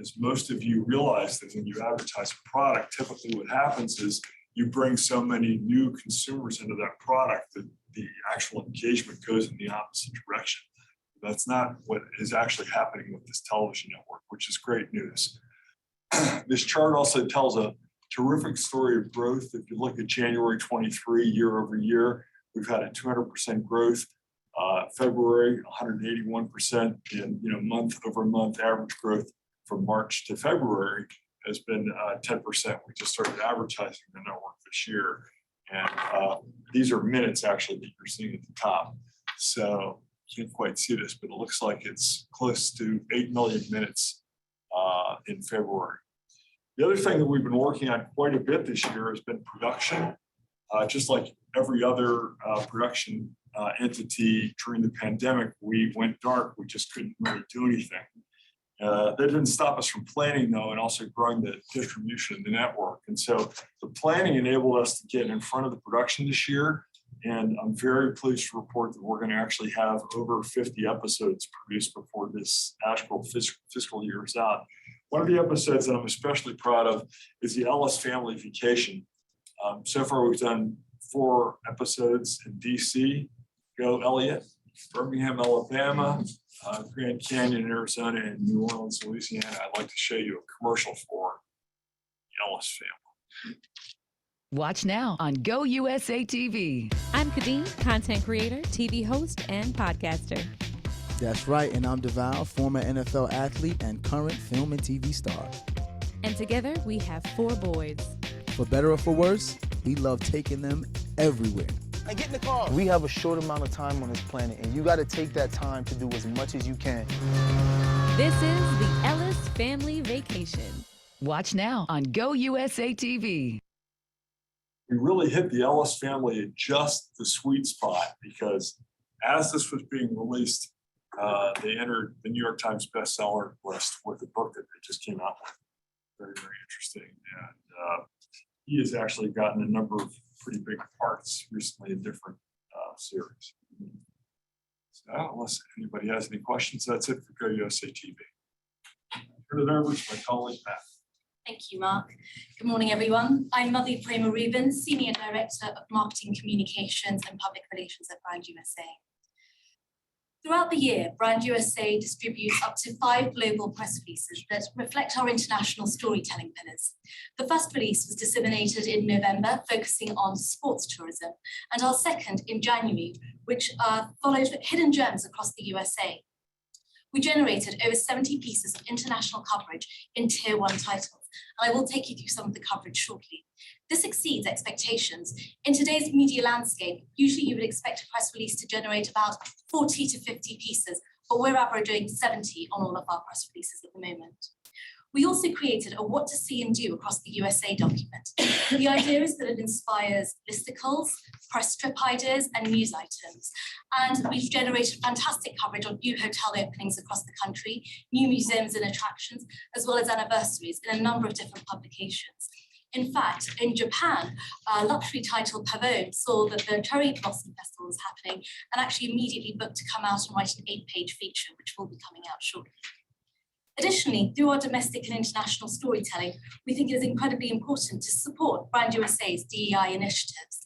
As most of you realize that when you advertise a product, typically what happens is you bring so many new consumers into that product that the actual engagement goes in the opposite direction. That's not what is actually happening with this television network, which is great news. This chart also tells a terrific story of growth. If you look at January 23 year over year, we've had a 200% growth. February, 181%, and month over month average growth from March to February has been 10%. We just started advertising the network this year. And these are minutes actually that you're seeing at the top. So you can't quite see this, but it looks like it's close to 8 million minutes in February. The other thing that we've been working on quite a bit this year has been production. Just like every other production entity during the pandemic, we went dark. We just couldn't really do anything. That didn't stop us from planning though, and also growing the distribution of the network. And so the planning enabled us to get in front of the production this year. And I'm very pleased to report that we're going to actually have over 50 episodes produced before this actual fiscal year is out. One of the episodes that I'm especially proud of is the Ellis Family Vacation. So far, we've done 4 episodes in DC, Go Elliott, Birmingham, Alabama, Grand Canyon, Arizona, and New Orleans, Louisiana. I'd like to show you a commercial for the Ellis family. Watch now on Go USA TV. I'm Kadeen, content creator, TV host, and podcaster. That's right, and I'm DeVal, former NFL athlete and current film and TV star. And together we have 4 boys. For better or for worse, we love taking them everywhere. And get in the car. We have a short amount of time on this planet, and you got to take that time to do as much as you can. This is the Ellis Family Vacation. Watch now on Go USA TV. We really hit the Ellis family at just the sweet spot because as this was being released, they entered the New York Times bestseller list with a book that they just came out with. Very, very interesting. And he has actually gotten a number of pretty big parts recently in different series. So unless anybody has any questions, that's it for Go USA TV. Turn it over to my colleague, Matt. Thank you, Mark. Good morning, everyone. I'm Madhu Prema Rubin, Senior Director of Marketing Communications and Public Relations at Brand USA. Throughout the year, Brand USA distributes up to 5 global press releases that reflect our international storytelling pillars. The first release was disseminated in November, focusing on sports tourism, and our second in January, which followed hidden gems across the USA. We generated over 70 pieces of international coverage in Tier 1 titles, and I will take you through some of the coverage shortly. This exceeds expectations. In today's media landscape, usually you would expect a press release to generate about 40 to 50 pieces, but we're averaging 70 on all of our press releases at the moment. We also created a what to see and do across the USA document. The idea is that it inspires listicles, press strip ideas, and news items. And we've generated fantastic coverage on new hotel openings across the country, new museums and attractions, as well as anniversaries in a number of different publications. In fact, in Japan, a luxury title Pavone saw that the Cherry Blossom Festival was happening and actually immediately booked to come out and write an 8-page feature, which will be coming out shortly. Additionally, through our domestic and international storytelling, we think it is incredibly important to support Brand USA's DEI initiatives.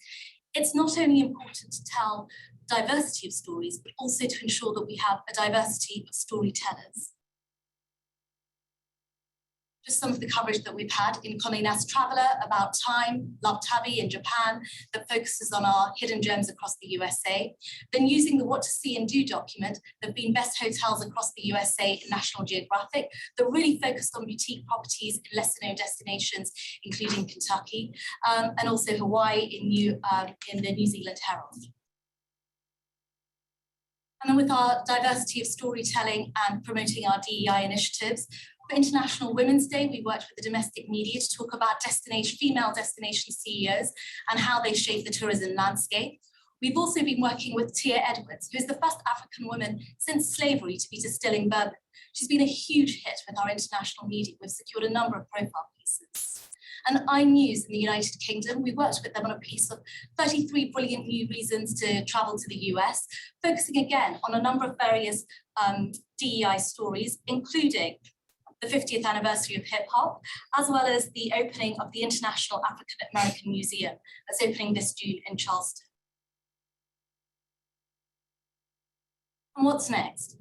It's not only important to tell diversity of stories, but also to ensure that we have a diversity of storytellers. Just some of the coverage that we've had in Condé Nast Traveler, About Time, Love Tabby in Japan, that focuses on our hidden gems across the USA. Then using the What to See and Do document, there have been best hotels across the USA in National Geographic that really focused on boutique properties in lesser known destinations, including Kentucky, and also Hawaii in the New Zealand Herald. And then with our diversity of storytelling and promoting our DEI initiatives, for International Women's Day, we worked with the domestic media to talk about female destination CEOs and how they shape the tourism landscape. We've also been working with Tia Edwards, who is the first African woman since slavery to be distilling bourbon. She's been a huge hit with our international media. We've secured a number of profile pieces. And iNews in the United Kingdom, we worked with them on a piece of 33 brilliant new reasons to travel to the US, focusing again on a number of various DEI stories, including the 50th anniversary of hip hop, as well as the opening of the International African American Museum that's opening this June in Charleston. And what's next?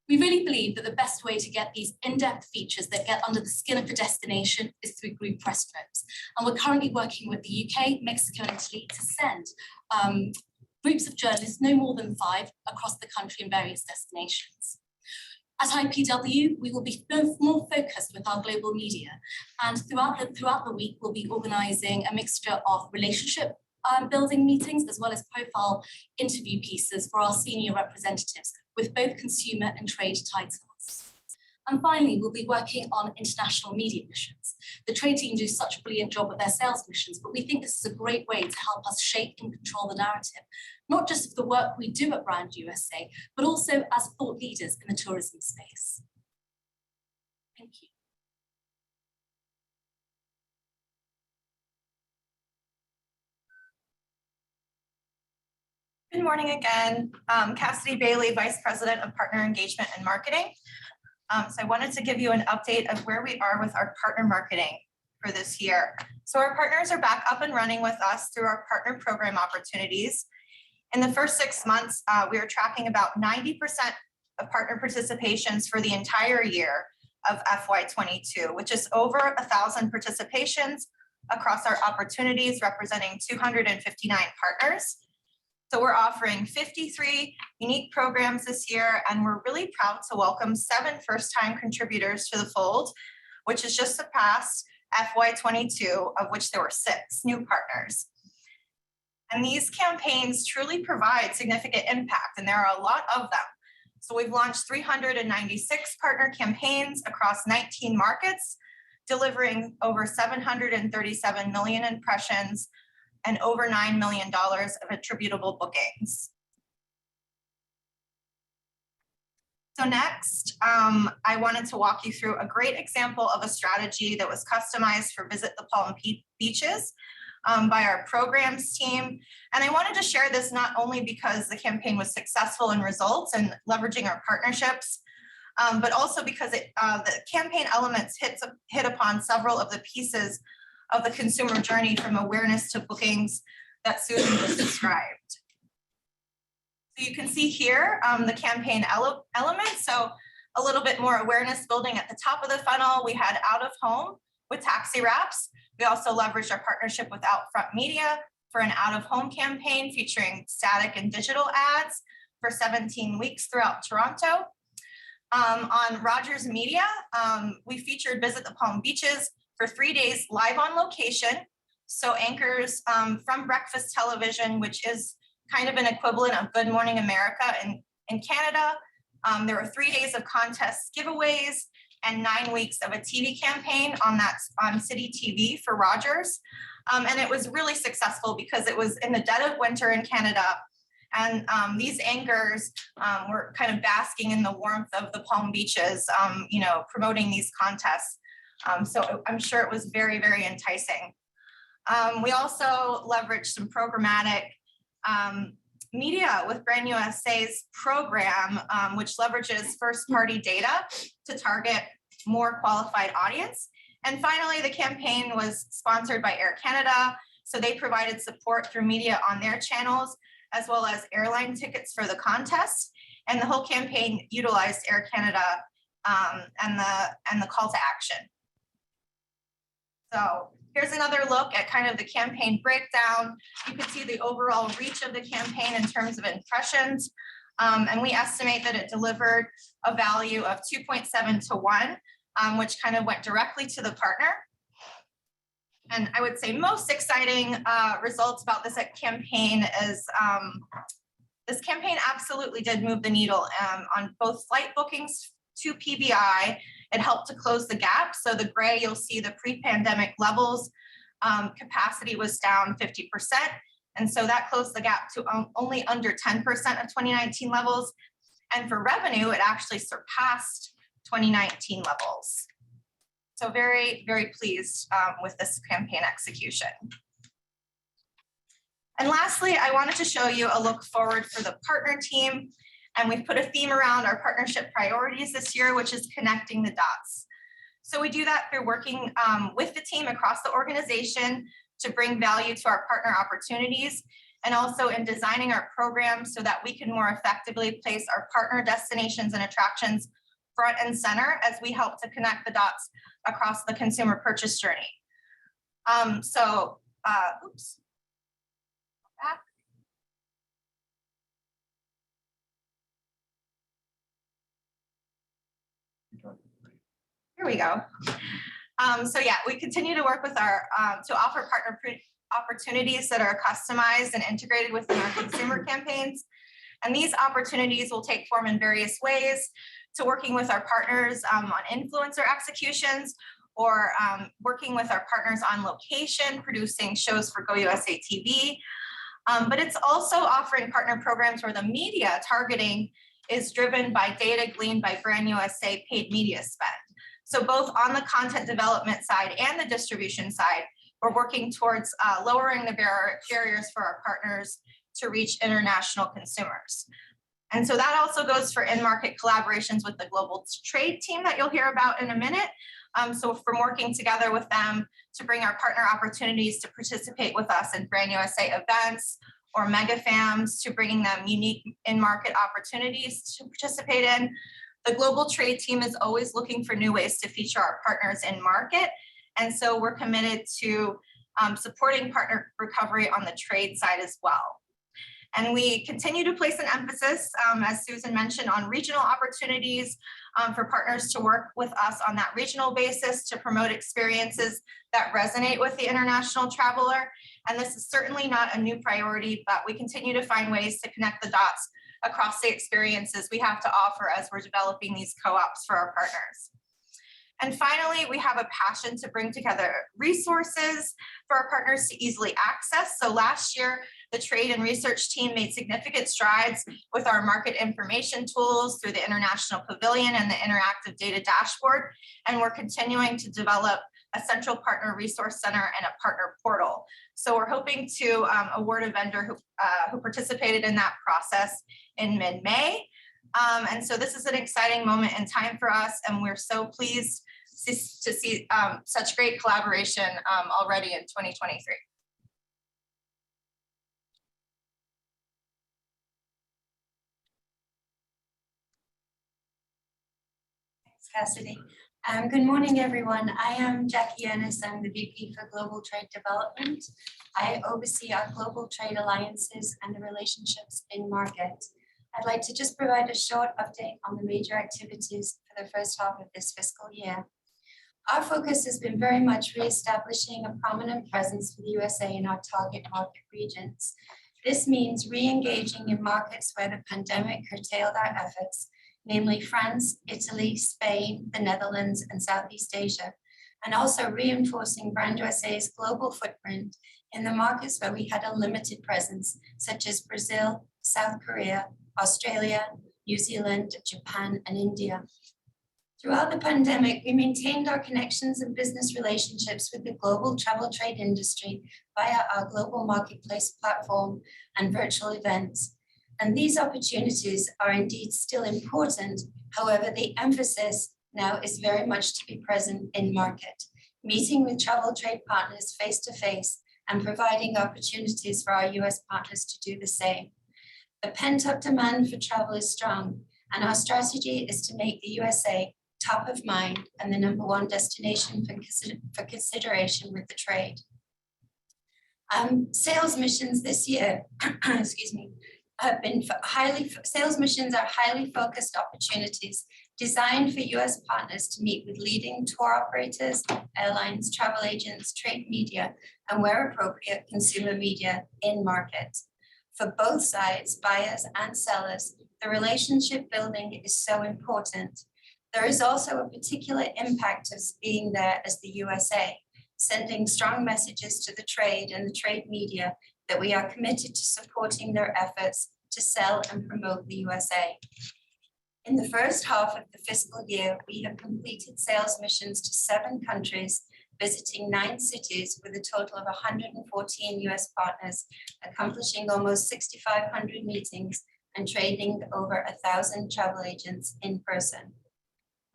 We really believe that the best way to get these in-depth features that get under the skin of the destination is through group press trips. And we're currently working with the UK, Mexico, and Italy to send groups of journalists, no more than 5, across the country in various destinations. At IPW, we will be more focused with our global media. And throughout the week, we'll be organizing a mixture of relationship building meetings, as well as profile interview pieces for our senior representatives with both consumer and trade titles. And finally, we'll be working on international media missions. The trade team do such a brilliant job with their sales missions, but we think this is a great way to help us shape and control the narrative, not just of the work we do at Brand USA, but also as thought leaders in the tourism space. Thank you. Good morning again. Cassidy Bailey, Vice President of Partner Engagement and Marketing. So I wanted to give you an update of where we are with our partner marketing for this year. So our partners are back up and running with us through our partner program opportunities. In the first 6 months, we are tracking about 90% of partner participations for the entire year of FY22, which is over 1,000 participations across our opportunities, representing 259 partners. So we're offering 53 unique programs this year, and we're really proud to welcome 7 first-time contributors to the fold, which has just surpassed FY22, of which there were 6 new partners. And these campaigns truly provide significant impact, and there are a lot of them. So we've launched 396 partner campaigns across 19 markets, delivering over 737 million impressions and over $9 million of attributable bookings. So next, I wanted to walk you through a great example of a strategy that was customized for Visit the Palm Beaches by our programs team. And I wanted to share this not only because the campaign was successful in results and leveraging our partnerships, but also because the campaign elements hit upon several of the pieces of the consumer journey from awareness to bookings that Susan just described. So you can see here the campaign elements. So a little bit more awareness building at the top of the funnel. We had out of home with taxi wraps. We also leveraged our partnership with Outfront Media for an out of home campaign featuring static and digital ads for 17 weeks throughout Toronto. On Rogers Media, we featured Visit the Palm Beaches for 3 days live on location. So anchors from Breakfast Television, which is kind of an equivalent of Good Morning America in Canada. There were 3 days of contests, giveaways, and 9 weeks of a TV campaign on City TV for Rogers. And it was really successful because it was in the dead of winter in Canada. And these anchors were kind of basking in the warmth of the Palm Beaches, promoting these contests. So I'm sure it was very, very enticing. We also leveraged some programmatic media with Brand USA's program, which leverages first-party data to target more qualified audience. And finally, the campaign was sponsored by Air Canada. So they provided support through media on their channels, as well as airline tickets for the contest. And the whole campaign utilized Air Canada and the call to action. So here's another look at kind of the campaign breakdown. You can see the overall reach of the campaign in terms of impressions. And we estimate that it delivered a value of 2.7 to 1, which kind of went directly to the partner. And I would say most exciting results about this campaign is this campaign absolutely did move the needle on both flight bookings to PBI. It helped to close the gap. So the gray, you'll see the pre-pandemic levels. Capacity was down 50%. And so that closed the gap to only under 10% of 2019 levels. And for revenue, it actually surpassed 2019 levels. So very, very pleased with this campaign execution. And lastly, I wanted to show you a look forward for the partner team. And we've put a theme around our partnership priorities this year, which is connecting the dots. So we do that through working with the team across the organization to bring value to our partner opportunities, and also in designing our programs so that we can more effectively place our partner destinations and attractions front and center as we help to connect the dots across the consumer purchase journey. Oops. Back. Here we go. So yeah, we continue to work with our, to offer partner opportunities that are customized and integrated within our consumer campaigns. And these opportunities will take form in various ways, to working with our partners on influencer executions, or working with our partners on location, producing shows for Go USA TV. But it's also offering partner programs where the media targeting is driven by data gleaned by Brand USA paid media spend. So both on the content development side and the distribution side, we're working towards lowering the barriers for our partners to reach international consumers. And so that also goes for in-market collaborations with the global trade team that you'll hear about in a minute. So from working together with them to bring our partner opportunities to participate with us in Brand USA events or mega fams, to bringing them unique in-market opportunities to participate in. The global trade team is always looking for new ways to feature our partners in market. And so we're committed to supporting partner recovery on the trade side as well. And we continue to place an emphasis, as Susan mentioned, on regional opportunities for partners to work with us on that regional basis to promote experiences that resonate with the international traveler. And this is certainly not a new priority, but we continue to find ways to connect the dots across the experiences we have to offer as we're developing these co-ops for our partners. And finally, we have a passion to bring together resources for our partners to easily access. So last year, the trade and research team made significant strides with our market information tools through the International Pavilion and the Interactive Data Dashboard. And we're continuing to develop a central partner resource center and a partner portal. So we're hoping to award a vendor who participated in that process in mid-May. And so this is an exciting moment in time for us, and we're so pleased to see such great collaboration already in 2023. Thanks, Cassidy. Good morning, everyone. I am Jackie Ennis. I'm the VP for Global Trade Development. I oversee our global trade alliances and the relationships in market. I'd like to just provide a short update on the major activities for the first half of this fiscal year. Our focus has been very much reestablishing a prominent presence for the USA in our target market regions. This means re-engaging in markets where the pandemic curtailed our efforts, namely France, Italy, Spain, the Netherlands, and Southeast Asia, and also reinforcing Brand USA's global footprint in the markets where we had a limited presence, such as Brazil, South Korea, Australia, New Zealand, Japan, and India. Throughout the pandemic, we maintained our connections and business relationships with the global travel trade industry via our global marketplace platform and virtual events. And these opportunities are indeed still important. However, the emphasis now is very much to be present in market, meeting with travel trade partners face to face and providing opportunities for our US partners to do the same. The pent-up demand for travel is strong, and our strategy is to make the USA top of mind and the #1 destination for consideration with the trade. Sales missions this year, excuse me, have been sales missions are highly focused opportunities designed for US partners to meet with leading tour operators, airlines, travel agents, trade media, and where appropriate, consumer media in market. For both sides, buyers and sellers, the relationship building is so important. There is also a particular impact of being there as the USA, sending strong messages to the trade and the trade media that we are committed to supporting their efforts to sell and promote the USA. In the first half of the fiscal year, we have completed sales missions to 7 countries, visiting 9 cities with a total of 114 US partners, accomplishing almost 6,500 meetings and training over 1,000 travel agents in person.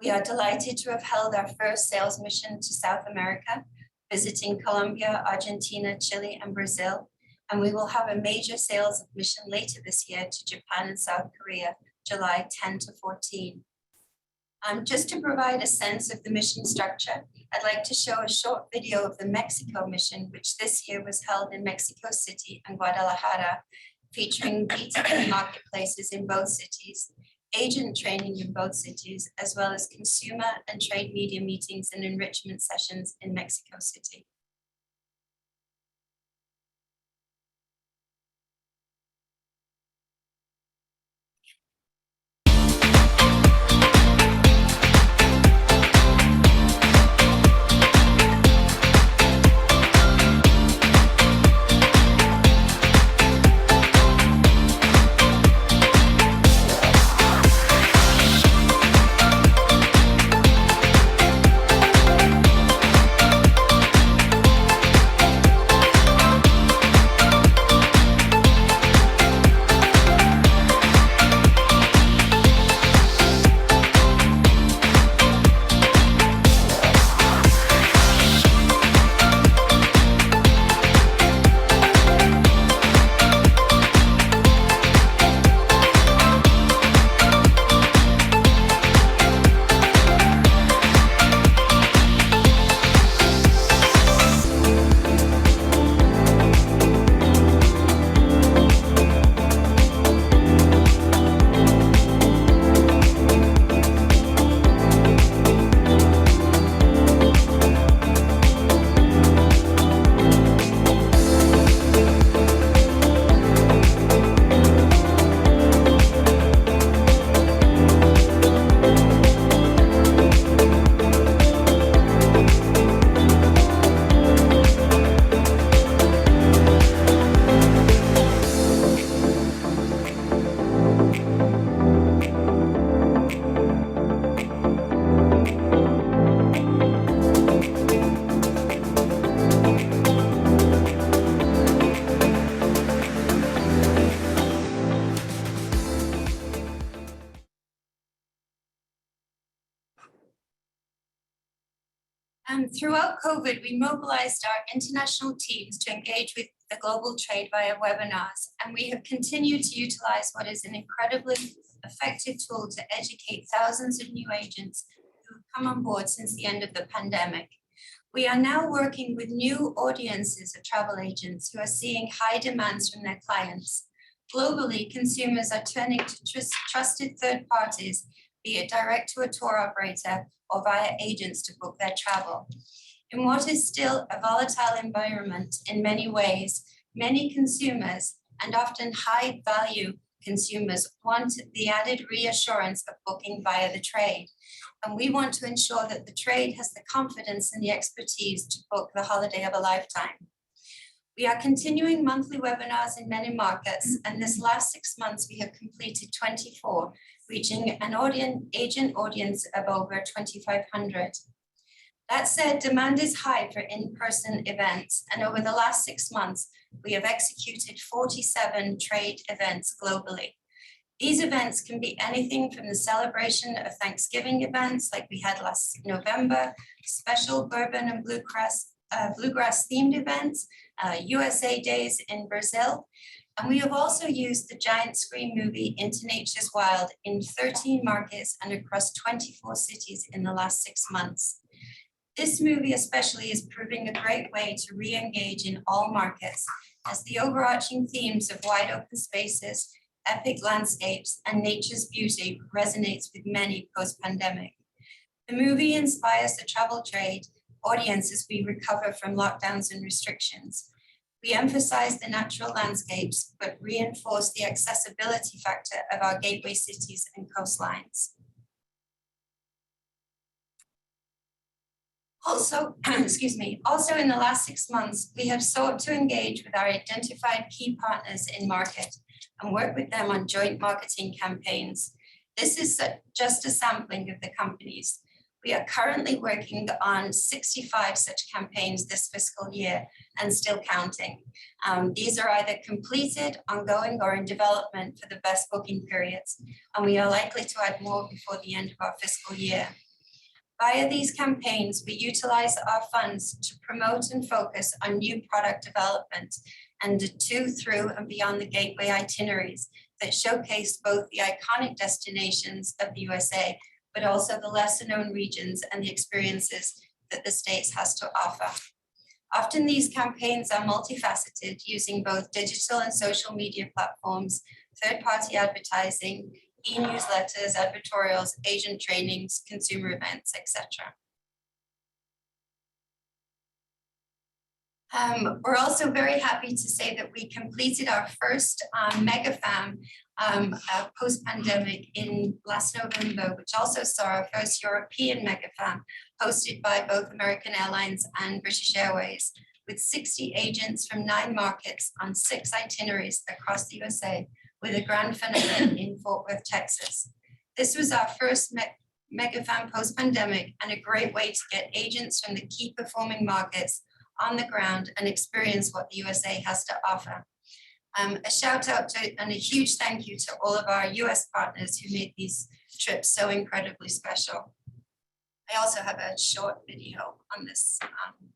We are delighted to have held our first sales mission to South America, visiting Colombia, Argentina, Chile, and Brazil. And we will have a major sales mission later this year to Japan and South Korea, July 10 to 14. Just to provide a sense of the mission structure, I'd like to show a short video of the Mexico mission, which this year was held in Mexico City and Guadalajara, featuring B2B marketplaces in both cities, agent training in both cities, as well as consumer and trade media meetings and enrichment sessions in Mexico City. Throughout COVID, we mobilized our international teams to engage with the global trade via webinars, and we have continued to utilize what is an incredibly effective tool to educate thousands of new agents who have come on board since the end of the pandemic. We are now working with new audiences of travel agents who are seeing high demands from their clients. Globally, consumers are turning to trusted third parties, be it direct to a tour operator or via agents to book their travel. In what is still a volatile environment in many ways, many consumers, and often high value consumers, want the added reassurance of booking via the trade. And we want to ensure that the trade has the confidence and the expertise to book the holiday of a lifetime. We are continuing monthly webinars in many markets, and this last 6 months we have completed 24, reaching an agent audience of over 2,500. That said, demand is high for in-person events, and over the last 6 months, we have executed 47 trade events globally. These events can be anything from the celebration of Thanksgiving events like we had last November, special bourbon and bluegrass themed events, USA Days in Brazil. And we have also used the giant screen movie Into Nature's Wild in 13 markets and across 24 cities in the last 6 months. This movie especially is proving a great way to re-engage in all markets, as the overarching themes of wide open spaces, epic landscapes, and nature's beauty resonates with many post-pandemic. The movie inspires the travel trade audience as we recover from lockdowns and restrictions. We emphasize the natural landscapes, but reinforce the accessibility factor of our gateway cities and coastlines. Also, also in the last 6 months, we have sought to engage with our identified key partners in market and work with them on joint marketing campaigns. This is just a sampling of the companies. We are currently working on 65 such campaigns this fiscal year and still counting. These are either completed, ongoing, or in development for the best booking periods, and we are likely to add more before the end of our fiscal year. Via these campaigns, we utilize our funds to promote and focus on new product development and to, through, and beyond the gateway itineraries that showcase both the iconic destinations of the USA, but also the lesser known regions and the experiences that the States has to offer. Often these campaigns are multifaceted, using both digital and social media platforms, third-party advertising, e-newsletters, advertorials, agent trainings, consumer events, etc. We're also very happy to say that we completed our first MegaFam post-pandemic in last November, which also saw our first European MegaFam hosted by both American Airlines and British Airways, with 60 agents from 9 markets on 6 itineraries across the USA, with a grand finale in Fort Worth, Texas. This was our first MegaFam post-pandemic and a great way to get agents from the key performing markets on the ground and experience what the USA has to offer. A shout out to and a huge thank you to all of our US partners who made these trips so incredibly special. I also have a short video on this fan.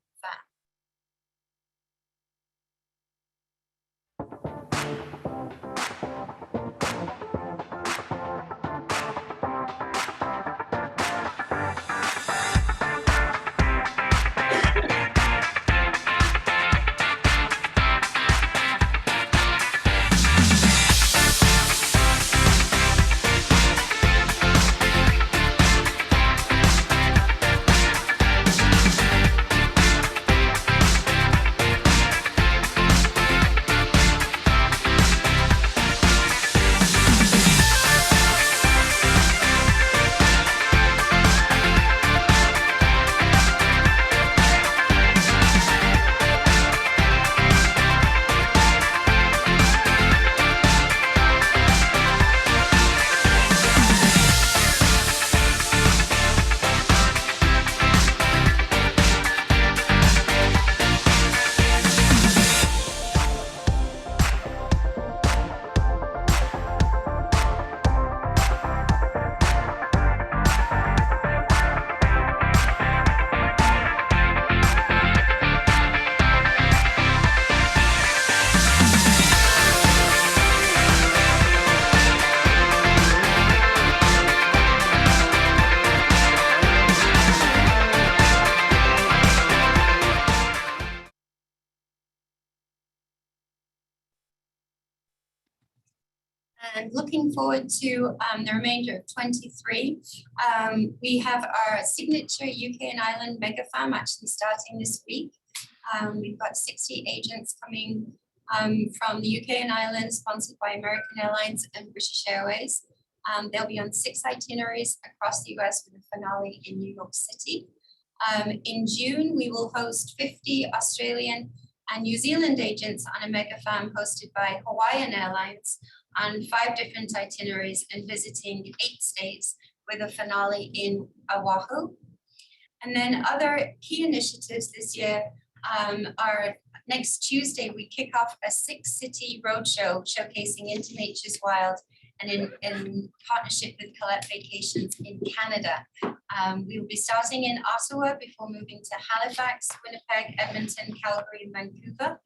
And looking forward to the remainder of 23, we have our signature UK and Ireland MegaFam actually starting this week. We've got 60 agents coming from the UK and Ireland, sponsored by American Airlines and British Airways. They'll be on 6 itineraries across the US with a finale in New York City. In June, we will host 50 Australian and New Zealand agents on a MegaFam hosted by Hawaiian Airlines on 5 different itineraries and visiting 8 states with a finale in Oahu. And then other key initiatives this year are next Tuesday, we kick off a 6-city roadshow showcasing Into Nature's Wild and in partnership with Colette Vacations in Canada. We will be starting in Ottawa before moving to Halifax, Winnipeg, Edmonton, Calgary, and Vancouver,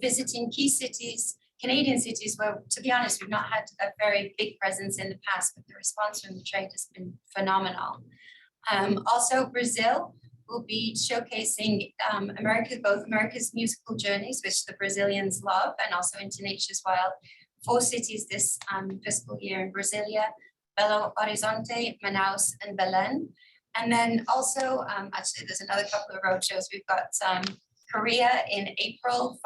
visiting key cities, Canadian cities where, to be honest, we've not had a very big presence in the past, but the response from the trade has been phenomenal. Also, Brazil will be showcasing both America's musical journeys, which the Brazilians love, and also Into Nature's Wild. 4 cities this fiscal year in Brasilia, Belo Horizonte, Manaus, and Belém. And then also, actually, there's another couple of road shows. We've got Korea in April,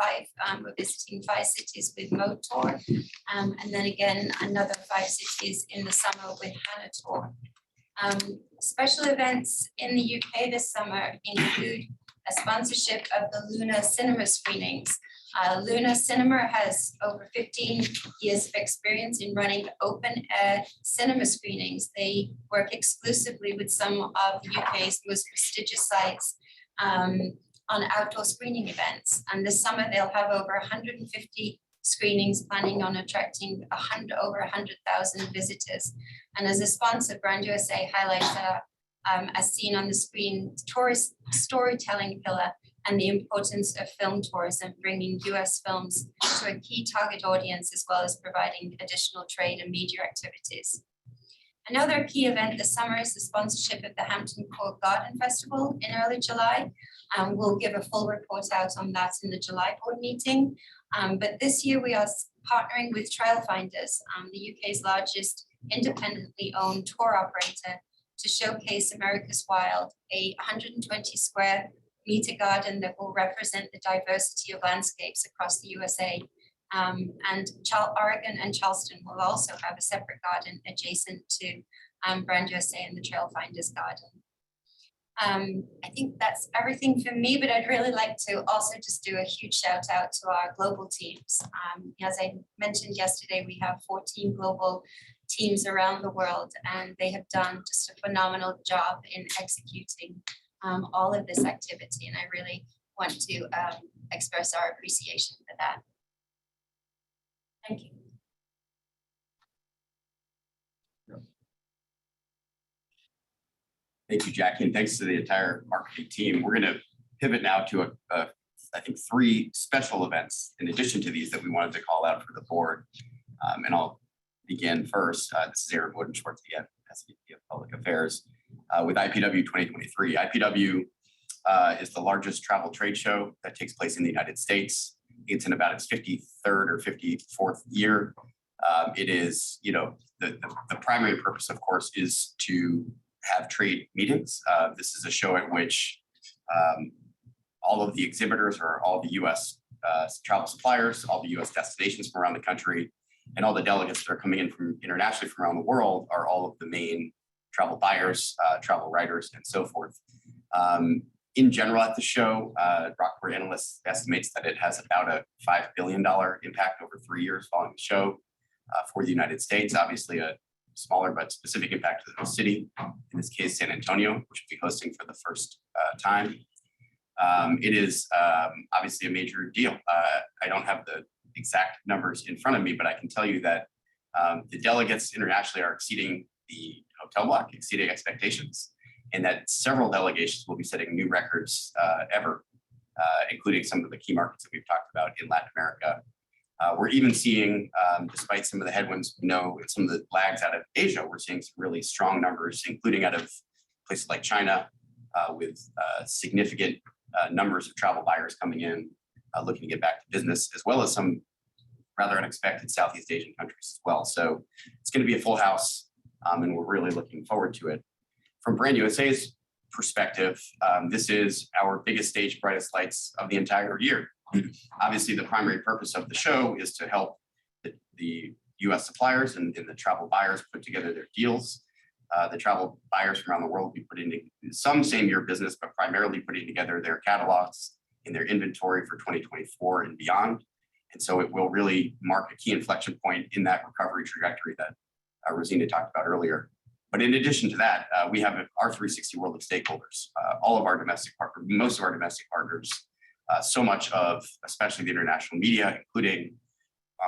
we're visiting 5 cities with Mode Tour. And then again, another 5 cities in the summer with Hana Tour. Special events in the UK this summer include a sponsorship of the Luna Cinema screenings. Luna Cinema has over 15 years of experience in running open air cinema screenings. They work exclusively with some of the UK's most prestigious sites on outdoor screening events. And this summer they'll have over 150 screenings, planning on attracting over 100,000 visitors. And as a sponsor, Brand USA highlights as seen on the screen, tourist storytelling pillar and the importance of film tourism, bringing US films to a key target audience, as well as providing additional trade and media activities. Another key event this summer is the sponsorship of the Hampton Court Garden Festival in early July. We'll give a full report out on that in the July board meeting. But this year we are partnering with Trailfinders, the UK's largest independently owned tour operator, to showcase America's Wild, a 120 square meter garden that will represent the diversity of landscapes across the USA. And Oregon and Charleston will also have a separate garden adjacent to Brand USA and the Trailfinders Garden. I think that's everything for me, but I'd really like to also just do a huge shout out to our global teams. As I mentioned yesterday, we have 14 global teams around the world, and they have done just a phenomenal job in executing all of this activity. And I really want to express our appreciation for that. Thank you. Thank you, Jackie, and thanks to the entire marketing team. We're going to pivot now to I think 3 special events in addition to these that we wanted to call out for the board. And I'll begin first. This is Aaron Woden-Schwartz again, SVP of Public Affairs, with IPW 2023. IPW is the largest travel trade show that takes place in the United States. It's in about its 53rd or 54th year. It is, the primary purpose, of course, is to have trade meetings. This is a show at which all of the exhibitors are all the US travel suppliers, all the US destinations from around the country, and all the delegates that are coming in from internationally from around the world are all of the main travel buyers, travel writers, and so forth. In general, at the show, Rockport Analysts estimates that it has about a $5 billion impact over 3 years following the show for the United States. Obviously, a smaller but specific impact to the city, in this case, San Antonio, which will be hosting for the first time. It is obviously a major deal. I don't have the exact numbers in front of me, but I can tell you that the delegates internationally are exceeding the hotel block, exceeding expectations, and that several delegations will be setting new records ever, including some of the key markets that we've talked about in Latin America. We're even seeing, despite some of the headwinds, some of the lags out of Asia, we're seeing some really strong numbers, including out of places like China, with significant numbers of travel buyers coming in, looking to get back to business, as well as some rather unexpected Southeast Asian countries as well. So it's going to be a full house, and we're really looking forward to it. From Brand USA's perspective, this is our biggest stage, brightest lights of the entire year. Obviously, the primary purpose of the show is to help the US suppliers and the travel buyers put together their deals. The travel buyers from around the world will be putting some same year business, but primarily putting together their catalogs and their inventory for 2024 and beyond. And so it will really mark a key inflection point in that recovery trajectory that Rosina talked about earlier. But in addition to that, we have our 360 world of stakeholders, all of our domestic partners, most of our domestic partners, so much of, especially the international media, including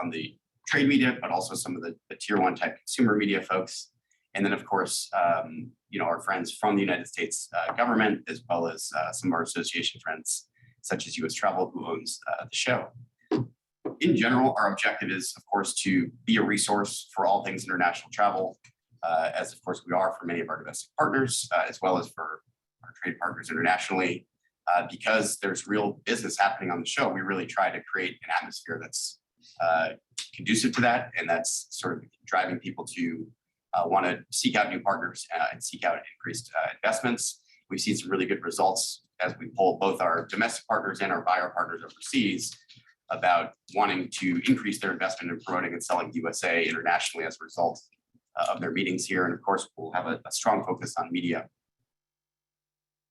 on the trade media, but also some of the tier 1 type consumer media folks. And then, of course, our friends from the United States government, as well as some of our association friends, such as US Travel, who owns the show. In general, our objective is, of course, to be a resource for all things international travel, as of course we are for many of our domestic partners, as well as for our trade partners internationally. Because there's real business happening on the show, we really try to create an atmosphere that's conducive to that, and that's sort of driving people to want to seek out new partners and seek out increased investments. We've seen some really good results as we poll both our domestic partners and our buyer partners overseas about wanting to increase their investment in promoting and selling USA internationally as a result of their meetings here. And of course, we'll have a strong focus on media.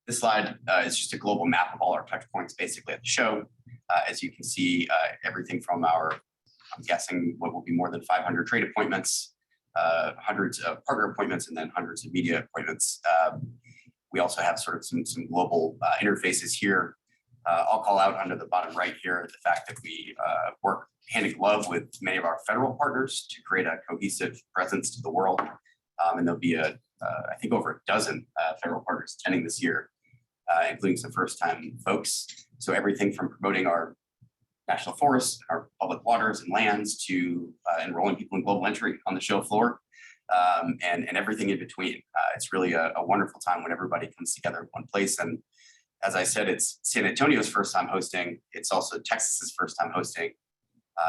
This slide is just a global map of all our touch points basically at the show. As you can see, everything from I'm guessing what will be more than 500 trade appointments, hundreds of partner appointments, and then hundreds of media appointments. We also have sort of some global interfaces here. I'll call out under the bottom right here the fact that we work hand in glove with many of our federal partners to create a cohesive presence to the world And there'll be I think over a dozen federal partners attending this year, including some first-time folks. So everything from promoting our national forests, our public waters and lands, to enrolling people in global entry on the show floor, and everything in between. It's really a wonderful time when everybody comes together in one place. And as I said, it's San Antonio's first time hosting. It's also Texas's first time hosting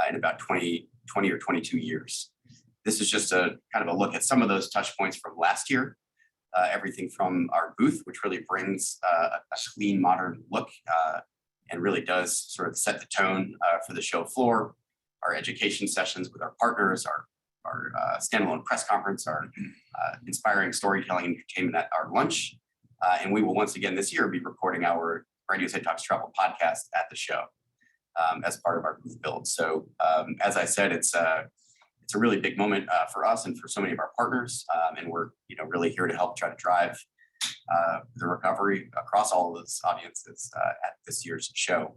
in about 20 or 22 years. This is just a kind of a look at some of those touch points from last year. Everything from our booth, which really brings a clean, modern look and really does sort of set the tone for the show floor. Our education sessions with our partners, our standalone press conference, our inspiring storytelling and entertainment at our lunch. And we will once again this year be recording our Brand USA Talks Travel podcast at the show as part of our booth build. So as I said, it's a really big moment for us and for so many of our partners. And we're really here to help try to drive the recovery across all of those audiences at this year's show.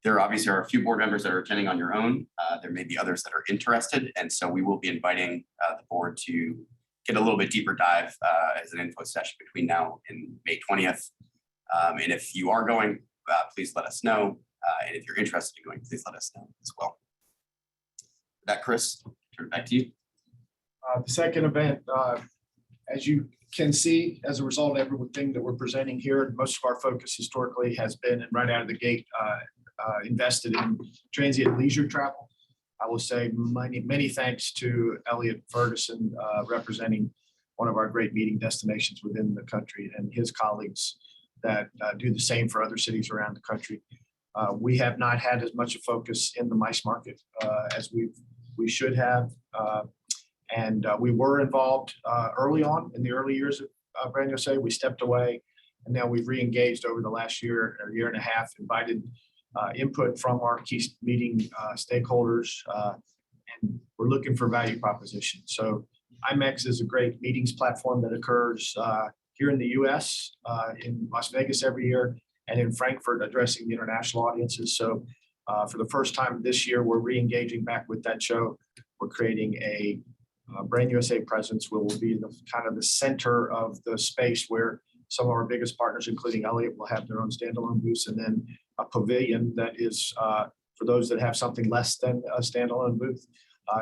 There obviously are a few board members that are attending on your own. There may be others that are interested. And so we will be inviting the board to get a little bit deeper dive as an info session between now and May 20th. And if you are going, please let us know. And if you're interested in going, please let us know as well. With that, Chris, turn it back to you. The second event, as you can see, as a result of everything that we're presenting here, most of our focus historically has been, and right out of the gate, invested in transient leisure travel. I will say many thanks to Elliot Ferguson, representing one of our great meeting destinations within the country, and his colleagues that do the same for other cities around the country. We have not had as much a focus in the MICE market as we should have. And we were involved early on in the early years of Brand USA. We stepped away, and now we've re-engaged over the last year or year and a half, invited input from our key meeting stakeholders, and we're looking for value proposition. So IMEX is a great meetings platform that occurs here in the US, in Las Vegas every year, and in Frankfurt addressing the international audiences. So for the first time this year, we're re-engaging back with that show. We're creating a Brand USA presence will be the kind of the center of the space where some of our biggest partners, including Elliott, will have their own standalone booths, and then a pavilion that is for those that have something less than a standalone booth.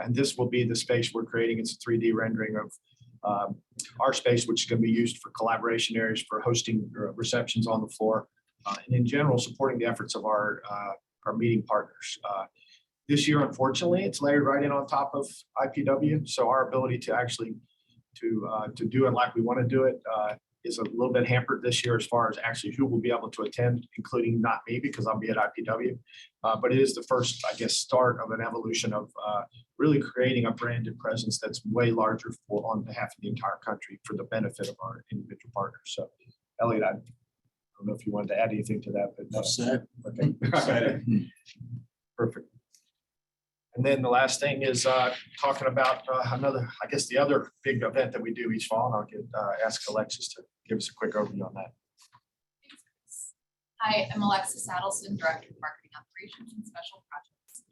And this will be the space we're creating. It's a 3D rendering of our space, which is going to be used for collaboration areas, for hosting receptions on the floor, and in general, supporting the efforts of our meeting partners. This year, unfortunately, it's layered right in on top of IPW. So our ability to actually to do it like we want to do it is a little bit hampered this year as far as actually who will be able to attend, including not me because I'll be at IPW. But it is the first, I guess, start of an evolution of really creating a branded presence that's way larger on behalf of the entire country for the benefit of our individual partners. So, Elliot, I don't know if you wanted to add anything to that, but Enough said. Okay. Perfect. And then the last thing is talking about another, I guess, the other big event that we do each fall, and I'll ask Alexis to give us a quick overview on that. Hi, I'm Alexis Adelson, Director of Marketing Operations and Special Projects,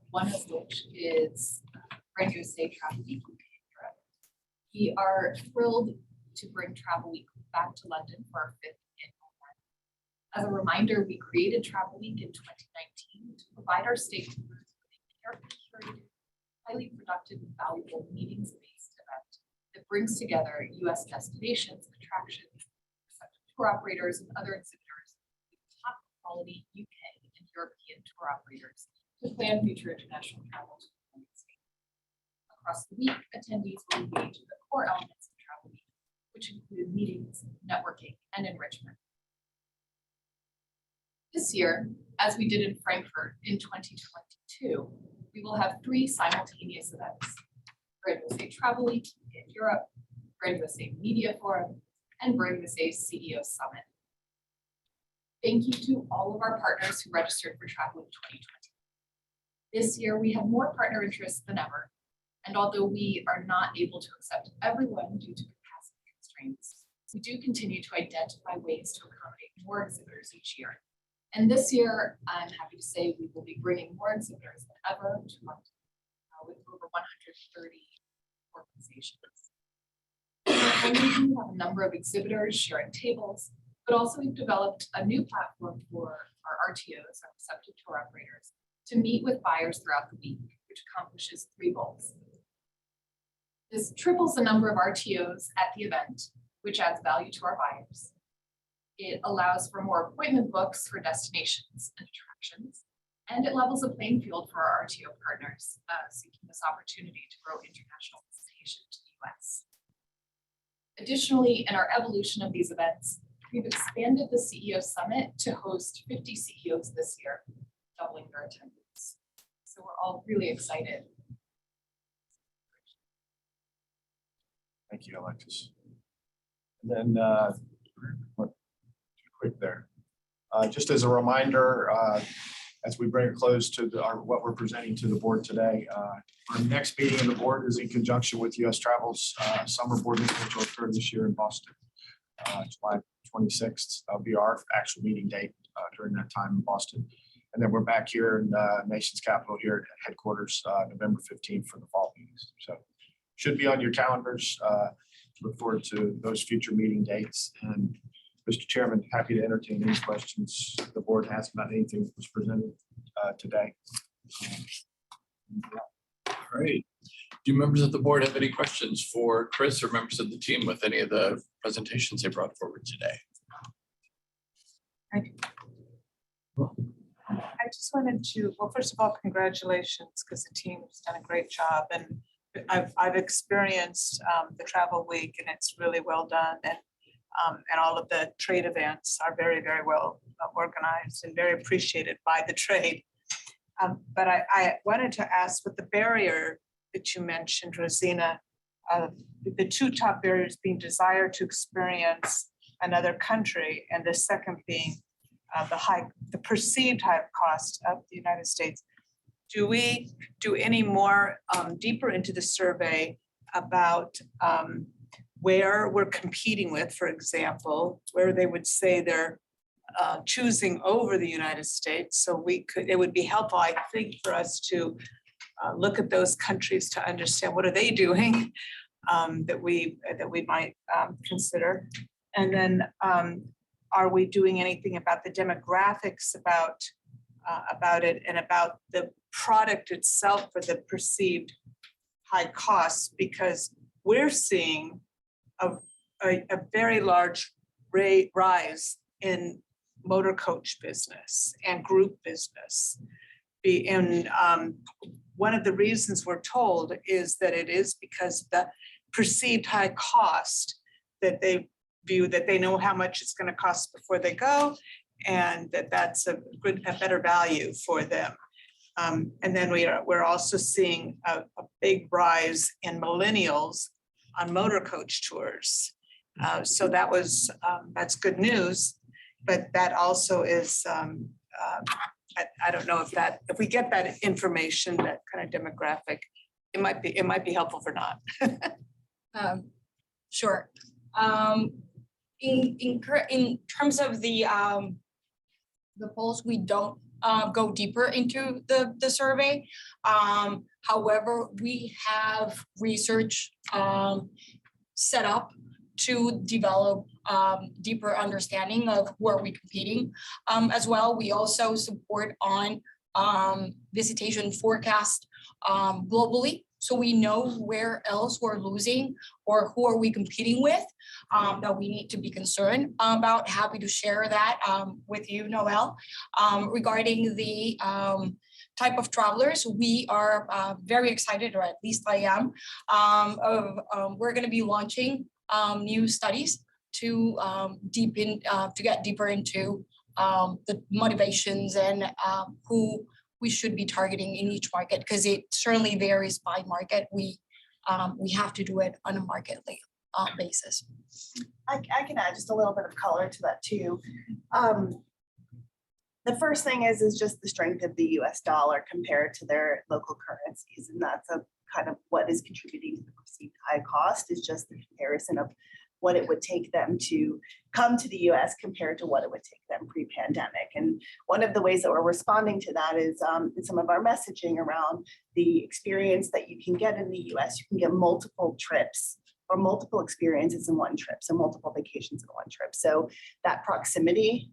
one of which is Brand USA Travel Week. We are thrilled to bring Travel Week back to London for our 5th annual event. As a reminder, we created Travel Week in 2019 to provide our stakeholders curated, highly productive and valuable meetings-based event that brings together U.S. destinations, attractions, tour operators, and other exhibitors with top quality UK and European tour operators to plan future international travel to the United States. Across the week, attendees will engage in the core elements of Travel Week, which include meetings, networking, and enrichment. This year, as we did in Frankfurt in 2022, we will have 3 simultaneous events: Brand USA Travel Week in Europe, Brand USA Media Forum, and Brand USA CEO Summit. Thank you to all of our partners who registered for Travel Week 2020. This year, we have more partner interest than ever, and although we are not able to accept everyone due to capacity constraints, we do continue to identify ways to accommodate more exhibitors each year. And this year, I'm happy to say we will be bringing more exhibitors than ever to London, with over 130 organizations. And we do have a number of exhibitors sharing tables, but also we've developed a new platform for our RTOs, our receptive tour operators, to meet with buyers throughout the week, which accomplishes 3 goals. This triples the number of RTOs at the event, which adds value to our buyers. It allows for more appointment books for destinations and attractions, and it levels the playing field for our RTO partners seeking this opportunity to grow international visitation to the US. Additionally, in our evolution of these events, we've expanded the CEO Summit to host 50 CEOs this year, doubling their attendance. So we're all really excited. Thank you, Alexis. And then, too quick there. Just as a reminder, as we bring a close to what we're presenting to the board today, our next meeting of the board is in conjunction with US Travel's summer board meeting, which will occur this year in Boston, July 26th. That'll be our actual meeting date during that time in Boston. And then we're back here in nation's capital here at headquarters, November 15th for the fall meetings. So should be on your calendars. Look forward to those future meeting dates. And Mr. Chairman, happy to entertain any questions the board has about anything that was presented today. All right. Do members of the board have any questions for Chris or members of the team with any of the presentations they brought forward today? I just wanted to, well, first of all, congratulations, because the team's done a great job. And I've experienced the travel week, and it's really well done. And all of the trade events are very, very well organized and very appreciated by the trade. But I wanted to ask, with the barrier that you mentioned, Rosina, the 2 top barriers being desire to experience another country, and the second being the perceived high cost of the United States. Do we do any more deeper into the survey about where we're competing with, for example, where they would say they're choosing over the United States? So it would be helpful, I think, for us to look at those countries to understand what are they doing that we might consider. And then are we doing anything about the demographics about it and about the product itself for the perceived high costs? Because we're seeing a very large rise in motor coach business and group business. One of the reasons we're told is that it is because the perceived high cost that they view, that they know how much it's going to cost before they go, and that's a better value for them. And then we're also seeing a big rise in millennials on motor coach tours. So that's good news, but that also is, I don't know if we get that information, that kind of demographic, it might be helpful for not. Sure. In terms of the polls, we don't go deeper into the survey. However, we have research set up to develop deeper understanding of where we're competing. As well, we also support on visitation forecast globally. So we know where else we're losing or who are we competing with that we need to be concerned about. Happy to share that with you, Noel. Regarding the type of travelers, we are very excited, or at least I am, we're going to be launching new studies to get deeper into the motivations and who we should be targeting in each market, because it certainly varies by market. We have to do it on a market basis. I can add just a little bit of color to that too. The first thing is just the strength of the US dollar compared to their local currencies. And that's a kind of what is contributing to the perceived high cost, is just the comparison of what it would take them to come to the US compared to what it would take them than pre-pandemic. And one of the ways that we're responding to that is in some of our messaging around the experience that you can get in the US. You can get multiple trips or multiple experiences in one trip, so multiple vacations in one trip. So that proximity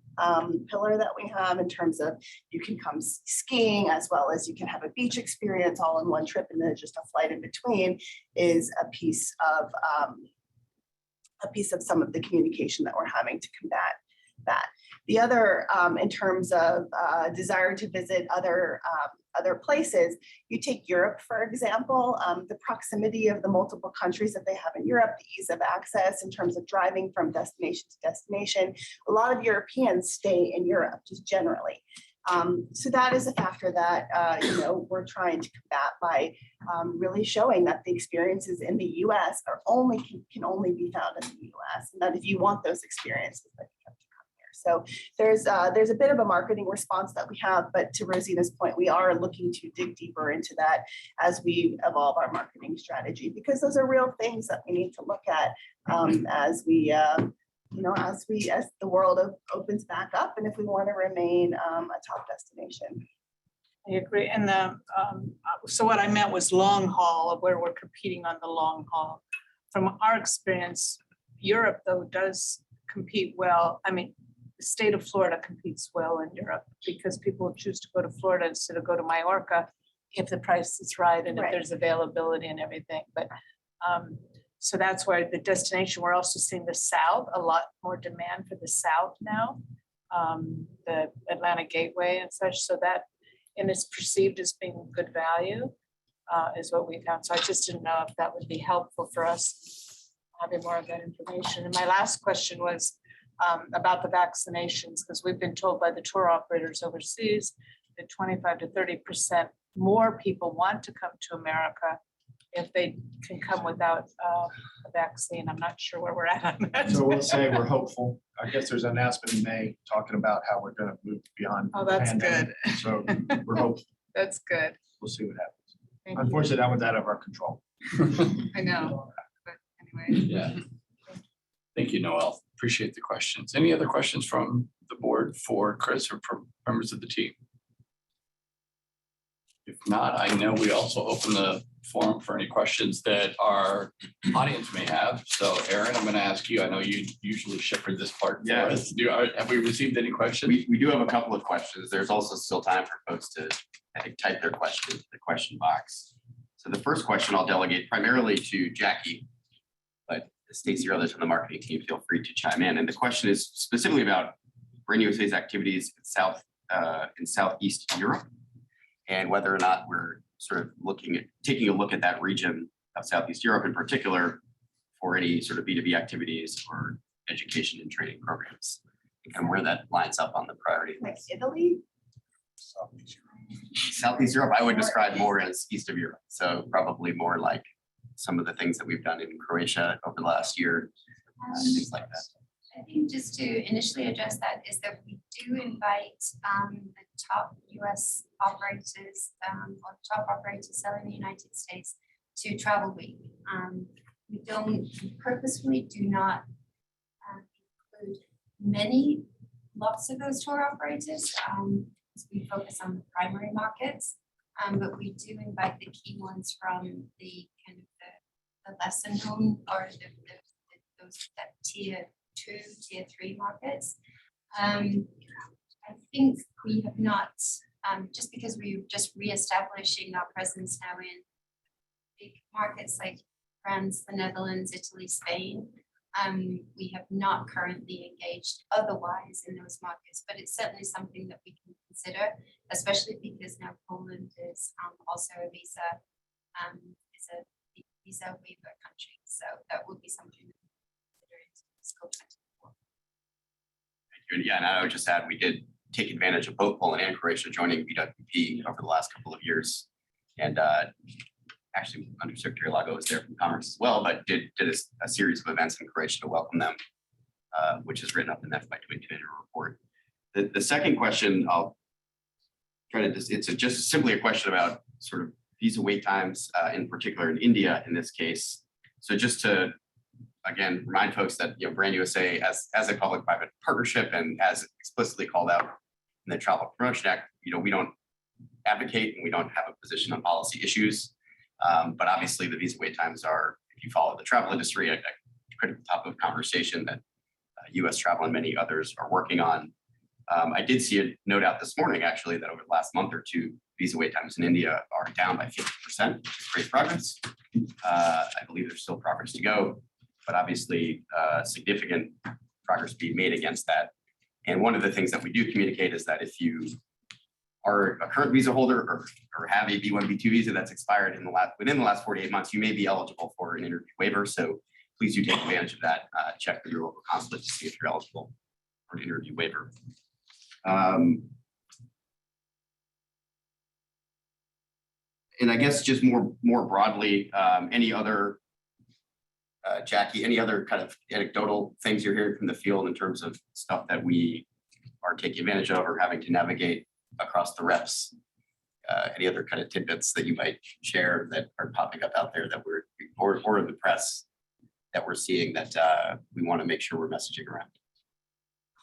pillar that we have in terms of you can come skiing as well as you can have a beach experience all in one trip and then just a flight in between is a piece of some of the communication that we're having to combat that. The other, in terms of desire to visit other places, you take Europe, for example, the proximity of the multiple countries that they have in Europe, the ease of access in terms of driving from destination to destination. A lot of Europeans stay in Europe just generally. So that is a factor that we're trying to combat by really showing that the experiences in the US are can only be found in the US, and that if you want those experiences, that you have to come here. So there's a bit of a marketing response that we have, but to Rosina's point, we are looking to dig deeper into that as we evolve our marketing strategy, because those are real things that we need to look at as the world opens back up, and if we want to remain a top destination. I agree. And so what I meant was long haul, of where we're competing on the long haul. From our experience, Europe though does compete well. I mean, the state of Florida competes well in Europe because people choose to go to Florida instead of go to Mallorca if the price is right and if there's availability and everything. But so that's where the destination, we're also seeing the South, a lot more demand for the South now, the Atlantic Gateway and such. So that, and it's perceived as being good value is what we found. So I just didn't know if that would be helpful for us, having more of that information. And my last question was about the vaccinations, because we've been told by the tour operators overseas that 25 to 30% more people want to come to America if they can come without a vaccine. I'm not sure where we're at on that. So we'll say we're hopeful. I guess there's an announcement in May talking about how we're going to move beyond. Oh, that's pandemic. good. So we're hopeful. That's good. We'll see what happens. Thank you. Unfortunately, that one's out of our control. I know, but anyway. Yeah. Thank you, Noel. Appreciate the questions. Any other questions from the board for Chris or from members of the team? If not, I know we also open the forum for any questions that our audience may have. So Aaron, I'm going to ask you, I know you usually shepherd this part for us. Have we received any questions? We do have a couple of questions. There's also still time for folks to, I think, type their question in the question box. So the first question I'll delegate primarily to Jackie, but Stacey or others from the marketing team, feel free to chime in. And the question is specifically about Brand USA's activities in Southeast Europe, and whether or not we're sort of taking a look at that region of Southeast Europe in particular for any sort of B2B activities or education and training programs, and where that lines up on the priority Like list. Italy? Southeast Europe, I would describe more as east of Europe. So probably more like some of the things that we've done in Croatia over the last year, things like that. I think just to initially address that is that we do invite the top US operators or top operators selling in the United States to Travel Week. We purposefully do not include lots of those tour operators. We focus on the primary markets, but we do invite the key ones from the kind of the lesser known or those that tier 2, tier 3 markets. I think we have not, just because we're just reestablishing our presence now in big markets like France, the Netherlands, Italy, Spain. We have not currently engaged otherwise in those markets, but it's certainly something that we can consider, especially because now Poland is also a visa waiver country. So that would be something that we consider in fiscal 24. Yeah, and I would just add, we did take advantage of both Poland and Croatia joining BWP over the last couple of years. And actually, Undersecretary Lago was there from Commerce as well, but did a series of events in Croatia to welcome them, which is written up in the FY 2022 report. The second question, I'll try to it's just simply a question about sort of visa wait times, in particular in India in this case. So just to again, remind folks that, Brand USA as a public-private partnership and as explicitly called out in the Travel Promotion Act, we don't advocate and we don't have a position on policy issues. But obviously the visa wait times are, if you follow the travel industry, a critical topic of conversation that US Travel and many others are working on. I did see a note out this morning, actually, that over the last month or two, visa wait times in India are down by 50%, which is great progress. I believe there's still progress to go, but obviously significant progress being made against that. And one of the things that we do communicate is that if you are a current visa holder or have a B1, B2 visa that's expired within the last 48 months, you may be eligible for an interview waiver. So please do take advantage of that. Check with your local consulate to see if you're eligible for an interview waiver. And I guess just more broadly, any other, Jackie, any other kind of anecdotal things you're hearing from the field in terms of stuff that we are taking advantage of or having to navigate across the reps? Any other kind of tidbits that you might share that are popping up out there that or in the press that we're seeing that we want to make sure we're messaging around?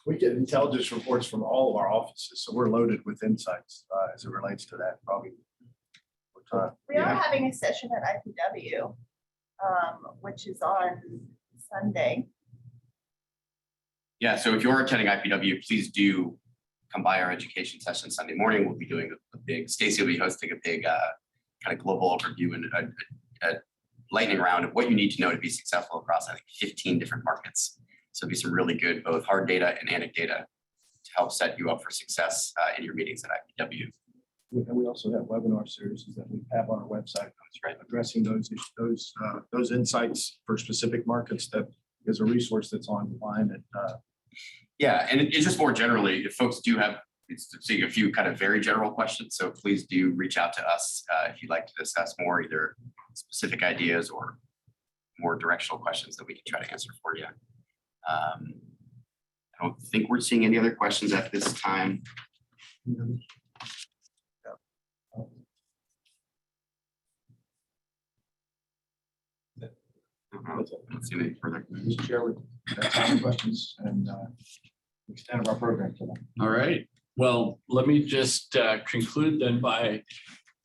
We get intelligence reports from all of our offices, so we're loaded with insights as it relates to that, probably. We are having a session at IPW, which is on Sunday. Yeah, so if you're attending IPW, please do come by our education session Sunday morning. We'll be doing a big, Stacy will be hosting a big kind of global overview and a lightning round of what you need to know to be successful across, I think, 15 different markets. So it'll be some really good, both hard data and anecdata to help set you up for success in your meetings at IPW. And we also have webinar series that we have on our website. That's right. Addressing those insights for specific markets. That is a resource that's online. Yeah, and it's just more generally, if folks do have, seeing a few kind of very general questions, so please do reach out to us if you'd like to discuss more, either specific ideas or more directional questions that we can try to answer for you. I don't think we're seeing any other questions at this time. Let's see any further. Mr. Chair, that's all the questions and extent of our program today. All right. Well, let me just conclude then by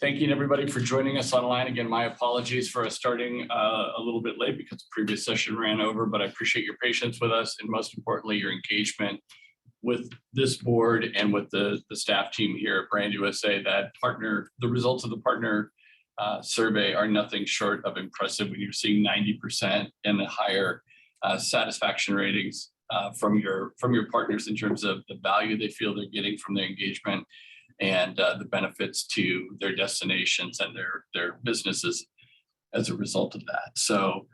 thanking everybody for joining us online. Again, my apologies for us starting a little bit late because the previous session ran over, but I appreciate your patience with us and most importantly, your engagement with this board and with the staff team here at Brand USA. The results of the partner survey are nothing short of impressive when you're seeing 90% and the higher satisfaction ratings from your partners in terms of the value they feel they're getting from their engagement and the benefits to their destinations and their businesses as a result of that. So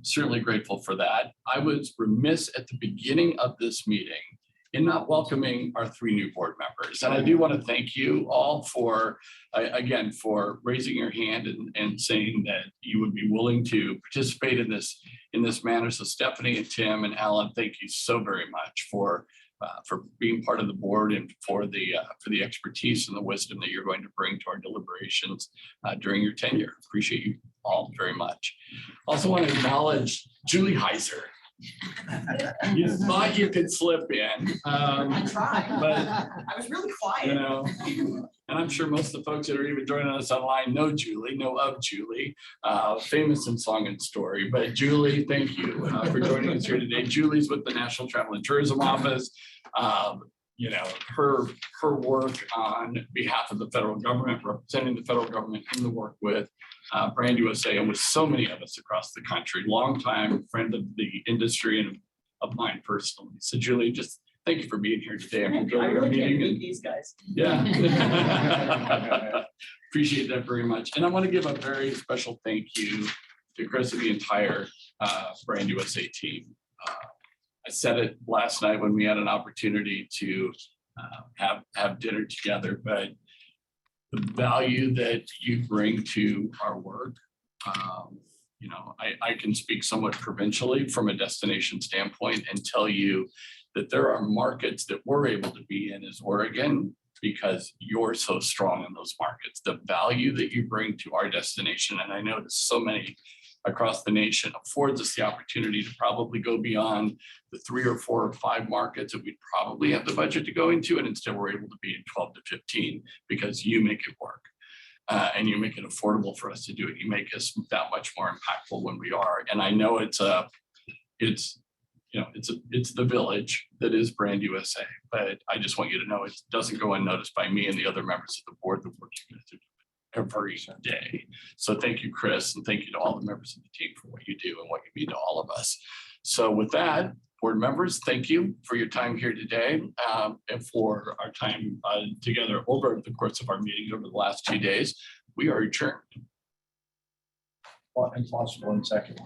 certainly grateful for that. I was remiss at the beginning of this meeting in not welcoming our 3 new board members. And I do want to thank you all for, again, for raising your hand and saying that you would be willing to participate in this manner. So Stephanie and Tim and Alan, thank you so very much for being part of the board and for the expertise and the wisdom that you're going to bring to our deliberations during your tenure. Appreciate you all very much. Also want to acknowledge Julie Heiser. You thought you could slip in. I tried, but I was really quiet. And I'm sure most of the folks that are even joining us online know of Julie, famous in song and story. But Julie, thank you for joining us here today. Julie's with the National Travel and Tourism Office. Her work on behalf of the federal government, representing the federal government in the work with Brand USA and with so many of us across the country, longtime friend of the industry and of mine personally. So Julie, just thank you for being here today. I really can't beat these guys. Yeah. Appreciate that very much. And I want to give a very special thank you to Chris and the entire Brand USA team. I said it last night when we had an opportunity to have dinner together, but the value that you bring to our work, I can speak somewhat provincially from a destination standpoint and tell you that there are markets that we're able to be in as Oregon because you're so strong in those markets. The value that you bring to our destination, and I know to so many across the nation affords us the opportunity to probably go beyond the 3 or 4 or 5 markets that we'd probably have the budget to go into, and instead we're able to be in 12 to 15 because you make it work. And you make it affordable for us to do it. You make us that much more impactful when we are. And I know it's the village that is Brand USA, but I just want you to know it doesn't go unnoticed by me and the other members of the board that work together every day. So thank you, Chris, and thank you to all the members of the team for what you do and what you mean to all of us. So with that, board members, thank you for your time here today and for our time together over the course of our meetings over the last 2 days. We are adjourned. And possible in second.